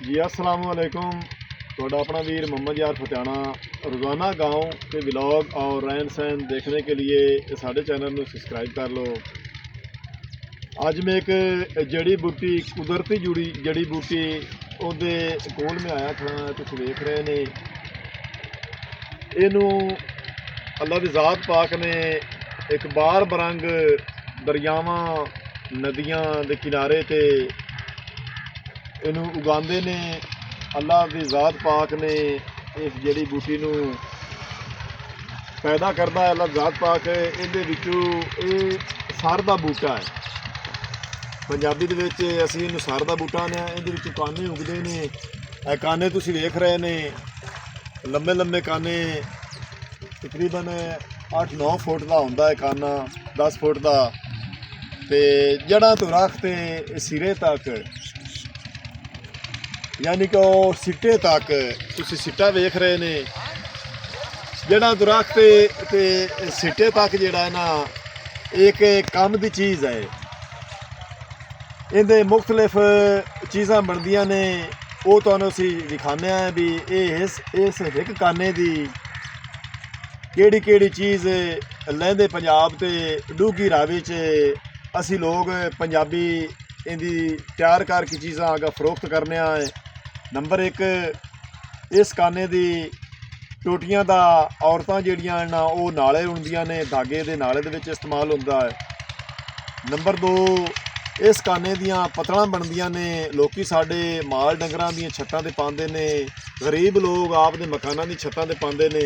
जी अस्सलाम वालेकुम। ਤੁਹਾਡਾ अपना वीर मोहम्मद यार फतियाना रोज़ाना गाँव के व्लॉग और रहन सहन देखने के लिए साढ़े चैनल में सबसक्राइब कर लो। अज मैं एक जड़ी बूटी कुदरती जुड़ी जड़ी बूटी ਉਹਦੇ ਕੋਲ मैं आया खड़ा तुम देख रहे ने इनू अल्लाह की ज़ात पाक ने एक बार बरंग दरियावां नदियां के किनारे ते इनू उगांदे ने। अल्लाह की ज़ात पाक ने इस जड़ी बूटी नू पैदा करता है। अल्लाह ज़ात पाक इहदे विचों सर दा बूटा है, पंजाबी दे विच असीं इहनूं सर दा बूटा ने। इहदे विचों काने उगदे ने। ਇਹ काने तुसीं वेख रहे ने लंबे लंबे काने, तकरीबन 8-9 फुट का हुंदा है काना, 10 फुट का। ते जड़ां तो रख ते सिरे तक यानी कि वह सिट्टे तक तुसीं सिट्टा वेख रहे ने। जड़ां तो रख ते सिट्टे तक जिहड़ा है ना एक काम की चीज़ है। इहदे मुख्तलिफ चीज़ां बनदियां ने, वो तुहानूं असीं दिखाने हैं भी इस एक काने दी केड़ी केड़ी चीज़ लैंदे पंजाब ते डूगी रावी च असी लोग पंजाबी इहदी तैयार करके चीज़ां अगर फरोख्त करने हैं। नंबर 1 इस काने दी टोटियां दा औरतां जिहड़ियां ना वो नाले उणदियां ने, धागे दे नाले दे विच इस्तेमाल हुंदा है। नंबर 2 इस काने दियां पतलां बनदियां ने, लोकी साडे माल डंगरां दियां छत्तां ते पांदे ने, गरीब लोग आपदे मकानां दी छत्तां ते पांदे ने।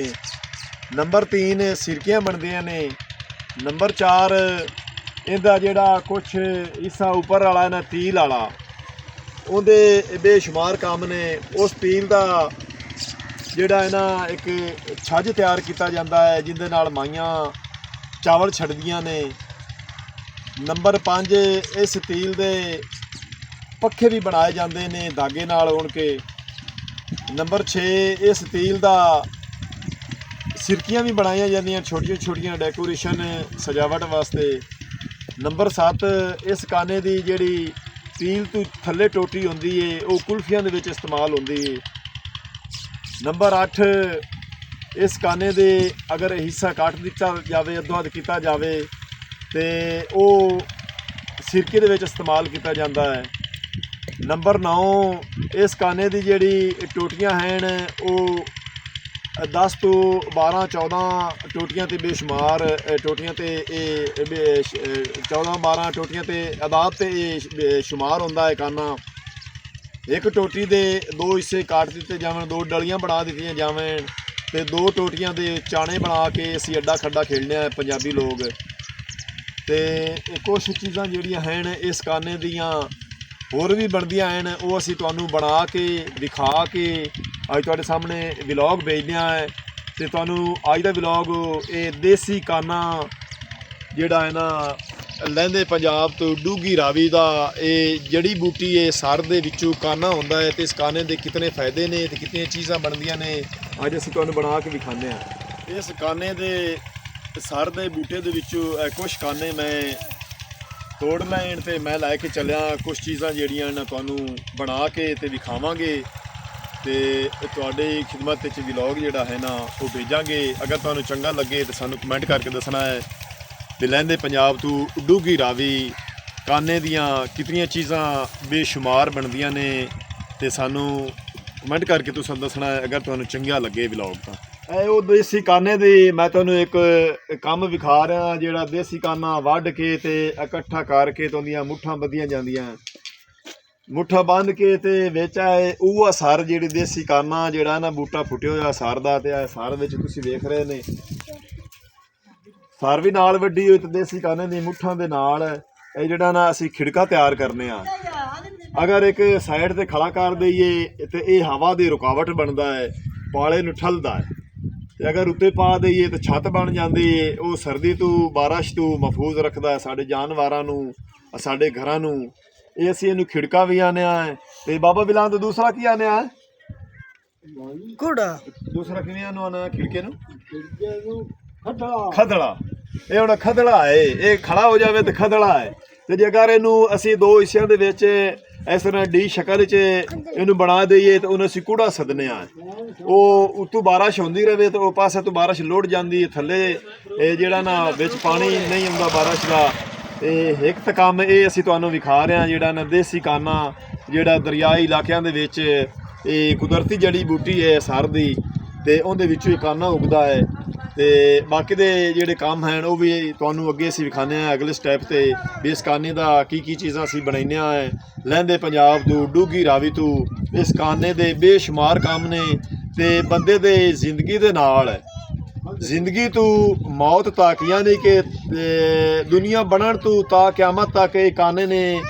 नंबर 3 सिरकियां बनदियां ने। नंबर 4 इहदा जिहड़ा कुछ हिस्सा उपर वाला है ना तील वाला, उहदे बेशुमार काम ने। उस तील दा जिहड़ा है ना एक छज तैयार किया जाता है जिहदे नाल माइयां चावल छड्डदियां ने। नंबर 5 इस तील दे पक्खे भी बनाए जाते हैं धागे नाल उण के। नंबर 6 इस तील दा सिरकियां भी बनाई जांदियां छोटियां छोटियां डेकोरेशन सजावट वास्ते। नंबर 7 इस काने दी जिहड़ी तील तो थल्ले टोटी होंदी है वो कुल्फियां दे विच इस्तेमाल होंदी है। नंबर 8 इस काने दे अगर हिस्सा कट दिता जाए, अद्धो अध किया जाए तो वो सिरके दे विच इस्तेमाल किया जाता है। नंबर 9 इस काने दी जिहड़ी टोटियां हैं वो 10 तो 12-14 टोटियां ते बेशुमार टोटियां ते 14-12 टोटियां ते आदात ते शुमार होंदा है काना। एक टोटी दे 2 हिस्से काट दिते जावन, 2 डलियां बना दित्तियां जावन ते 2 टोटियां दे चाणे बना के असीं अड्डा खड्डा खेलने हैं पंजाबी लोग। ते कुछ चीज़ां जिहड़ियां हैं इस काने दियां होर भी बनदियां हैं, वो असीं तुहानूं बना के दिखा के अज तुहाडे सामने व्लॉग भेजने हैं। तो तुहानूं अज दा व्लॉग ये देसी काना जिहड़ा है ना लैंदे पंजाब तो डूगी रावी दा ये जड़ी बूटी है सर दे विचों काना हुंदा है। तो इस काने दे कितने फायदे ने ते कितनी चीज़ां बनदियां ने अज असीं तुहानूं बना के दिखाने हैं। इस काने दे सर दे बूटे दे विचों कुछ काने मैं तोड़ लैन ते मैं लैके चलिया कुछ चीज़ां जिहड़ियां ना तुहानूं बना के ते विखावांगे ते तुहाडी खिदमत विच व्लॉग जिहड़ा है ना वो भेजांगे। अगर तुहानूं चंगा लगे तो सानूं कमेंट करके दसना है भी लैंदे पंजाब तो डूगी रावी काने दियां कितनियां चीज़ां बेशुमार बनदियां ने ते सानूं कमेंट करके तुसां दसना है अगर तुहानूं चंगा लगे व्लॉग तां। ਇਹ ਉਹ देसी काने दी मैं तुहानूं एक काम विखा रहा जिहड़ा देसी काना वढ के ते इकट्ठा करके ते उहदियां मुੱਠਾਂ बधियां जांदियां, मुੱਠਾਂ बंध के ते विच उह सर जिहड़ी देसी काना जिहड़ा ना बूटा फुटिया होया सर दा ते सर विच तुसीं वेख रहे ने सर भी नाल वड्डी होई ते देसी काने दी मुੱਠਾਂ दे नाल ਇਹ ਜਿਹੜਾ ना असीं खिड़का तैयार करने आ। अगर एक साइड ते खड़ा कर दईए ते ਇਹ हवा दी रुकावट बनदा है, पाले नूं ठलदा है। ते अगर उत्ते पा दईए तो छत बन जाती है, वो सर्दी तो बारिश तो महफूज रखता है साढ़े जानवरां नूं साढ़े घरां नूं। ये असीं इहनूं खिड़का भी आने ते बाबा बिलान तो दूसरा की आने घोड़ा दूसरा किवें आने खिड़के नूं खदड़ा। ये हुण खदड़ा है, ये खड़ा हो जाए तो खदड़ा है। ते जे अगर इहनूं असीं 2 हिस्सिਆਂ ਦੇ ਵਿੱਚ ਇਸ ਤਰ੍ਹਾਂ ਡੀ ਸ਼ਕਲ 'ਚ ਇਹਨੂੰ ਬਣਾ ਦਈਏ ਤੇ ਉਹਨੂੰ ਅਸੀਂ ਕੂੜਾ ਸੱਦਨੇ ਆ। ਉਹ ਉੱਤੋਂ ਬਾਰਿਸ਼ ਹੁੰਦੀ ਰਹੇ ਤੇ ਉਹ ਪਾਸੇ ਤੋਂ ਬਾਰਿਸ਼ ਲੁੱਟ ਜਾਂਦੀ ਹੈ, ਥੱਲੇ ਇਹ ਜਿਹੜਾ ਨਾ ਵਿੱਚ ਪਾਣੀ ਨਹੀਂ ਆਉਂਦਾ ਬਾਰਿਸ਼ ਦਾ। ਇਹ ਇੱਕ ਤਾਂ ਕੰਮ ਇਹ ਅਸੀਂ ਤੁਹਾਨੂੰ ਵਿਖਾ ਰਹੇ ਹਾਂ, ਜਿਹੜਾ ਨਾ ਦੇਸੀ ਕਾਨਾ ਜਿਹੜਾ ਦਰਿਆਈ ਇਲਾਕਿਆਂ ਦੇ ਵਿੱਚ ਇਹ ਕੁਦਰਤੀ ਜੜੀ ਬੂਟੀ ਹੈ ਸਰ ਦੀ, ਤੇ ਉਹਦੇ ਵਿੱਚੋਂ ਇਹ ਕਾਨਾ ਉੱਗਦਾ ਹੈ। ਤੇ ਬਾਕੀ ਦੇ ਜਿਹੜੇ ਕੰਮ ਹਨ ਉਹ ਵੀ ਤੁਹਾਨੂੰ ਅੱਗੇ ਅਸੀਂ ਵਿਖਾਉਂਦੇ ਹਾਂ ਅਗਲੇ ਸਟੈਪ ਤੇ ਵੀ ਇਸ ਕਾਨੇ ਦਾ ਕੀ ਚੀਜ਼ਾਂ ਅਸੀਂ ਬਣਾਈਆਂ ਹੈ। ਲਹਿੰਦੇ ਪੰਜਾਬ ਤੋਂ ਡੂੰਘੀ ਰਾਵੀ ਤੋਂ ਇਸ ਕਾਨੇ ਦੇ ਬੇਸ਼ੁਮਾਰ ਕੰਮ ਨੇ ਤੇ ਬੰਦੇ ਦੇ ਜ਼ਿੰਦਗੀ ਦੇ ਨਾਲ ਜ਼ਿੰਦਗੀ ਤੋਂ ਮੌਤ ਤੱਕ, ਯਾਨੀ ਕਿ ਦੁਨੀਆ ਬਣਨ ਤੋਂ ਤਾਂ ਕਿਆਮਤ ਤੱਕ ਇਹ ਕਾਨੇ ਨੇ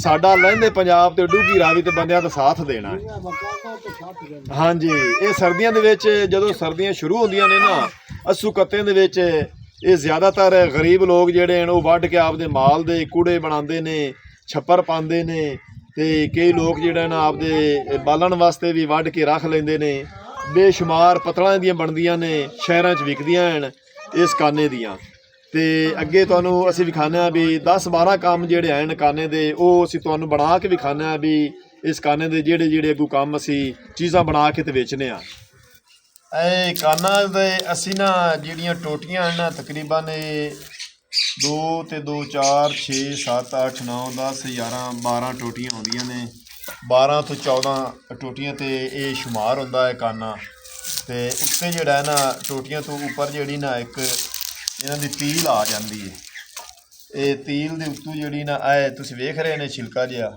ਸਾਡਾ ਲਹਿੰਦੇ ਪੰਜਾਬ ਤੇ ਡੂੰਘੀ ਰਾਵੀ ਤੇ ਬੰਦਿਆਂ ਦਾ ਸਾਥ ਦੇਣਾ ਹੈ। ਹਾਂਜੀ, ਇਹ ਸਰਦੀਆਂ ਦੇ ਵਿੱਚ ਜਦੋਂ ਸਰਦੀਆਂ ਸ਼ੁਰੂ ਹੁੰਦੀਆਂ ਨੇ ਨਾ, ਅੱਸੂ ਕੱਤਿਆਂ ਦੇ ਵਿੱਚ ਇਹ ਜ਼ਿਆਦਾਤਰ ਗਰੀਬ ਲੋਕ ਜਿਹੜੇ ਹਨ ਉਹ ਵੱਢ ਕੇ ਆਪਦੇ ਮਾਲ ਦੇ ਕੂੜੇ ਬਣਾਉਂਦੇ ਨੇ, ਛੱਪਰ ਪਾਉਂਦੇ ਨੇ, ਤੇ ਕਈ ਲੋਕ ਜਿਹੜੇ ਨਾ ਆਪਦੇ ਬਾਲਣ ਵਾਸਤੇ ਵੀ ਵੱਢ ਕੇ ਰੱਖ ਲੈਂਦੇ ਨੇ। ਬੇਸ਼ੁਮਾਰ ਪਤਲਾਂ ਦੀਆਂ ਬਣਦੀਆਂ ਨੇ, ਸ਼ਹਿਰਾਂ 'ਚ ਵਿਕਦੀਆਂ ਹਨ ਇਸ ਕਾਨੇ ਦੀਆਂ। ਤੇ ਅੱਗੇ ਤੁਹਾਨੂੰ ਅਸੀਂ ਵਿਖਾਉਂਦੇ ਹਾਂ ਵੀ 10-12 ਕੰਮ ਜਿਹੜੇ ਹਨ ਕਾਨੇ ਦੇ, ਉਹ ਅਸੀਂ ਤੁਹਾਨੂੰ ਬਣਾ ਕੇ ਵਿਖਾਉਂਦੇ ਹਾਂ ਵੀ ਇਸ ਕਾਨੇ ਦੇ ਜਿਹੜੇ ਅੱਗੋਂ ਕੰਮ ਅਸੀਂ ਚੀਜ਼ਾਂ ਬਣਾ ਕੇ ਤੇ ਵੇਚਨੇ ਆ। ਇਹ ਕਾਨਾ ਦੇ ਅਸੀਂ ਨਾ ਜਿਹੜੀਆਂ ਟੋਟੀਆਂ ਹਨ ਨਾ ਤਕਰੀਬਨ 2 ਤੇ 2 4 6 7 8 9 10 11 12 ਟੋਟੀਆਂ ਹੁੰਦੀਆਂ ਨੇ। 12 ਤੋਂ 14 ਟੋਟੀਆਂ ਤੇ ਇਹ ਸ਼ੁਮਾਰ ਹੁੰਦਾ ਹੈ ਕਾਨਾ। ਤੇ ਉੱਤੇ ਜਿਹੜਾ ਹੈ ਨਾ ਟੋਟੀਆਂ ਤੋਂ ਉੱਪਰ ਜਿਹੜੀ ਨਾ ਇੱਕ ਇਹਨਾਂ ਦੀ ਤੀਲ ਆ ਜਾਂਦੀ ਹੈ। ਇਹ ਤੀਲ ਦੇ ਉੱਤੋਂ ਜਿਹੜੀ ਨਾ ਇਹ ਤੁਸੀਂ ਵੇਖ ਰਹੇ ਨੇ ਛਿਲਕਾ ਜਿਹਾ,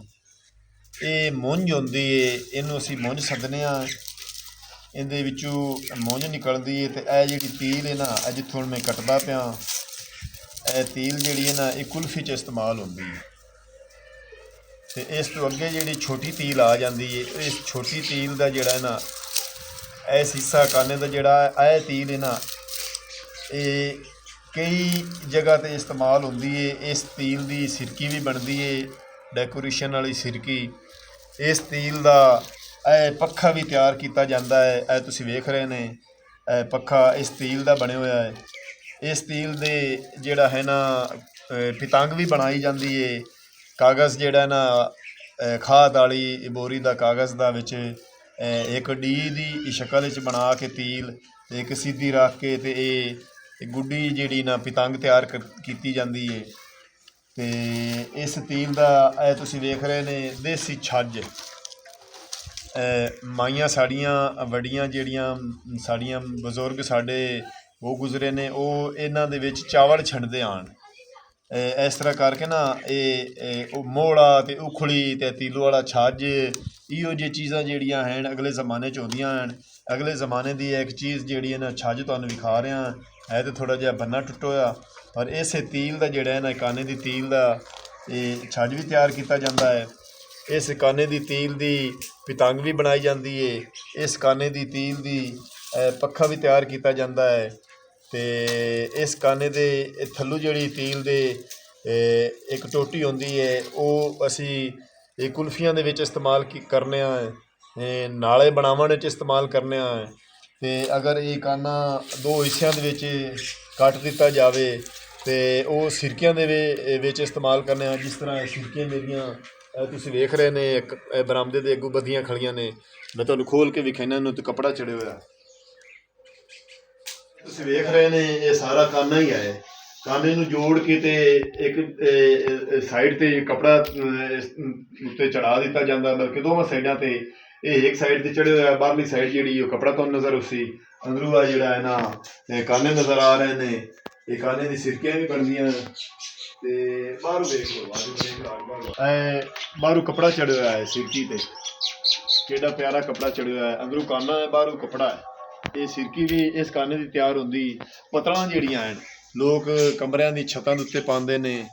ਇਹ ਮੁੰਝ ਹੁੰਦੀ ਹੈ, ਇਹਨੂੰ ਅਸੀਂ ਮੁੰਝ ਸੱਦਨੇ ਆ। ਇਹਦੇ ਵਿੱਚੋਂ ਮੁੰਝ ਨਿਕਲਦੀ ਹੈ ਤੇ ਇਹ ਜਿਹੜੀ ਤੀਲ ਹੈ ਨਾ, ਇਹ ਜਿੱਥੋਂ ਮੈਂ ਕੱਟਦਾ ਪਿਆ, ਇਹ ਤੀਲ ਜਿਹੜੀ ਹੈ ਨਾ ਇਹ ਕੁਲਫੀ 'ਚ ਇਸਤੇਮਾਲ ਹੁੰਦੀ ਹੈ। ਤੇ ਇਸ ਤੋਂ ਅੱਗੇ ਜਿਹੜੀ ਛੋਟੀ ਤੀਲ ਆ ਜਾਂਦੀ ਹੈ, ਇਸ ਛੋਟੀ ਤੀਲ ਦਾ ਜਿਹੜਾ ਹੈ ਨਾ ਇਹ ਸੀਸਾ ਕਾਨੇ ਦਾ ਜਿਹੜਾ ਇਹ ਤੀਲ ਹੈ ਨਾ, ਇਹ ਕਈ ਜਗ੍ਹਾ 'ਤੇ ਇਸਤੇਮਾਲ ਹੁੰਦੀ ਹੈ। ਇਸ ਤੀਲ ਦੀ ਸਿਰਕੀ ਵੀ ਬਣਦੀ ਹੈ, ਡੈਕੋਰੇਸ਼ਨ ਵਾਲੀ ਸਿਰਕੀ। ਇਸ ਤੀਲ ਦਾ ਇਹ ਪੱਖਾ ਵੀ ਤਿਆਰ ਕੀਤਾ ਜਾਂਦਾ ਹੈ। ਇਹ ਤੁਸੀਂ ਵੇਖ ਰਹੇ ਨੇ ਇਹ ਪੱਖਾ ਇਸ ਤੀਲ ਦਾ ਬਣਿਆ ਹੋਇਆ ਹੈ। ਇਸ ਤੀਲ ਦੇ ਜਿਹੜਾ ਹੈ ਨਾ ਪਤੰਗ ਵੀ ਬਣਾਈ ਜਾਂਦੀ ਹੈ। ਕਾਗਜ਼ ਜਿਹੜਾ ਨਾ ਖਾਦ ਵਾਲੀ ਬੋਰੀ ਦਾ ਕਾਗਜ਼ ਦਾ ਵਿੱਚ ਇੱਕ ਡੀ ਦੀ ਸ਼ਕਲ ਵਿੱਚ ਬਣਾ ਕੇ ਤੀਲ ਇੱਕ ਸਿੱਧੀ ਰੱਖ ਕੇ ਤੇ ਇਹ ਗੁੱਡੀ ਜਿਹੜੀ ਨਾ ਪਤੰਗ ਤਿਆਰ ਕੀਤੀ ਜਾਂਦੀ ਹੈ। ਤੇ ਇਸ ਤੀਲ ਦਾ ਇਹ ਤੁਸੀਂ ਵੇਖ ਰਹੇ ਨੇ ਦੇਸੀ ਛੱਜ, ਮਾਈਆਂ ਸਾਡੀਆਂ ਵੱਡੀਆਂ ਜਿਹੜੀਆਂ ਸਾਡੀਆਂ ਬਜ਼ੁਰਗ ਸਾਡੇ ਉਹ ਗੁਜ਼ਰੇ ਨੇ, ਉਹ ਇਹਨਾਂ ਦੇ ਵਿੱਚ ਚਾਵਲ ਛੰਡਦੇ ਆਣ। ਇਸ ਤਰ੍ਹਾਂ ਕਰਕੇ ਨਾ ਇਹ ਮੋਹੜਾ ਤੇ ਉਖਲੀ ਤੇ ਤੀਲੂ ਵਾਲਾ ਛੱਜ, ਇਹੋ ਜਿਹੀ ਚੀਜ਼ਾਂ ਜਿਹੜੀਆਂ ਹਨ ਅਗਲੇ ਜ਼ਮਾਨੇ 'ਚ ਆਉਂਦੀਆਂ ਹਨ। ਅਗਲੇ ਜ਼ਮਾਨੇ ਦੀ ਇੱਕ ਚੀਜ਼ ਜਿਹੜੀ ਹੈ ਨਾ ਛੱਜ ਤੁਹਾਨੂੰ ਵਿਖਾ ਰਿਹਾ ਹੈ ਤੇ ਥੋੜ੍ਹਾ ਜਿਹਾ ਬੰਨਾ ਟੁੱਟਾ ਹੋਇਆ, ਪਰ ਇਸੇ ਤੀਲ ਦਾ ਜਿਹੜਾ ਹੈ ਨਾ ਕਾਨੇ ਦੀ ਤੀਲ ਦਾ ਇਹ ਛੱਜ ਵੀ ਤਿਆਰ ਕੀਤਾ ਜਾਂਦਾ ਹੈ। ਇਸ ਕਾਨੇ ਦੀ ਤੀਲ ਦੀ ਪਤੰਗ ਵੀ ਬਣਾਈ ਜਾਂਦੀ ਹੈ। ਇਸ ਕਾਨੇ ਦੀ ਤੀਲ ਦੀ ਪੱਖਾ ਵੀ ਤਿਆਰ ਕੀਤਾ ਜਾਂਦਾ ਹੈ। ਤੇ ਇਸ ਕਾਨੇ ਦੇ ਥੱਲੋਂ ਜਿਹੜੀ ਤੀਲ ਦੇ ਇੱਕ ਟੋਟੀ ਹੁੰਦੀ ਹੈ, ਉਹ ਅਸੀਂ ਇਹ ਕੁਲਫੀਆਂ ਦੇ ਵਿੱਚ ਇਸਤੇਮਾਲ ਕਰਨੇ ਆ, ਨਾਲੇ ਬਣਾਉਣ ਵਿੱਚ ਇਸਤੇਮਾਲ ਕਰਨੇ ਆ। ਤੇ ਅਗਰ ਇਹ ਕਾਨਾ 2 ਹਿੱਸਿਆਂ ਦੇ ਵਿੱਚ ਕੱਟ ਦਿੱਤਾ ਜਾਵੇ ਤੇ ਉਹ ਸਿਰਕੀਆਂ ਦੇ ਵਿੱਚ ਇਸਤੇਮਾਲ ਕਰਨੇ ਆ। ਜਿਸ ਤਰ੍ਹਾਂ ਇਹ ਸਿਰਕੀਆਂ ਮੇਰੀਆਂ ਤੁਸੀਂ ਵੇਖ ਰਹੇ ਨੇ ਇੱਕ ਬਰਾਮਦੇ ਦੇ ਅੱਗੋਂ ਬੱਧੀਆਂ ਖੜੀਆਂ ਨੇ, ਮੈਂ ਤੁਹਾਨੂੰ ਖੋਲ ਕੇ ਵਿਖਾਉਣਾ ਇਹਨੂੰ ਤੇ ਕੱਪੜਾ ਚੜਿਆ ਹੋਇਆ ਤੁਸੀਂ ਵੇਖ ਰਹੇ ਨੇ। ਇਹ ਸਾਰਾ ਕਾਨਾ ਹੀ ਹੈ। ਕਾਨੇ ਨੂੰ ਜੋੜ ਕੇ ਤੇ ਇੱਕ ਸਾਈਡ ਤੇ ਕੱਪੜਾ ਉੱਤੇ ਚੜਾ ਦਿੱਤਾ ਜਾਂਦਾ, ਬਲਕਿ ਦੋਵਾਂ ਸਾਈਡਾਂ ਤੇ। ਇਹ ਇੱਕ ਸਾਈਡ ਤੇ ਚੜਿਆ ਹੋਇਆ, ਬਾਹਰਲੀ ਸਾਈਡ ਜਿਹੜੀ ਉਹ ਕੱਪੜਾ ਤੁਹਾਨੂੰ ਨਜ਼ਰ ਉਸੀ ਅੰਦਰੋਂ ਆ ਜਿਹੜਾ ਹੈ ਨਾ ਕਾਨੇ ਨਜ਼ਰ ਆ ਰਹੇ ਨੇ। ਇਹ ਕਾਨੇ ਦੀ ਸਿਰਕੀਆਂ ਵੀ ਬਣਦੀਆਂ ਤੇ ਬਾਹਰੋਂ ਦੇਖ ਲਓ, ਬਾਹਰੋਂ ਕੱਪੜਾ ਚੜਿਆ ਹੋਇਆ ਹੈ ਸਿਰਕੀ ਤੇ, ਕਿਹੜਾ ਪਿਆਰਾ ਕੱਪੜਾ ਚੜਿਆ ਹੋਇਆ ਹੈ। ਅੰਦਰੋਂ ਕਾਨਾ ਹੈ, ਬਾਹਰੋਂ ਕੱਪੜਾ ਹੈ। ਇਹ ਸਿਰਕੀ ਵੀ ਇਸ ਕਾਨੇ ਦੀ ਤਿਆਰ ਹੁੰਦੀ। ਪਤਲਾਂ ਜਿਹੜੀਆਂ ਹਨ ਲੋਕ ਕਮਰਿਆਂ ਦੀ ਛੱਤਾਂ ਦੇ ਉੱਤੇ ਪਾਉਂਦੇ ਨੇ,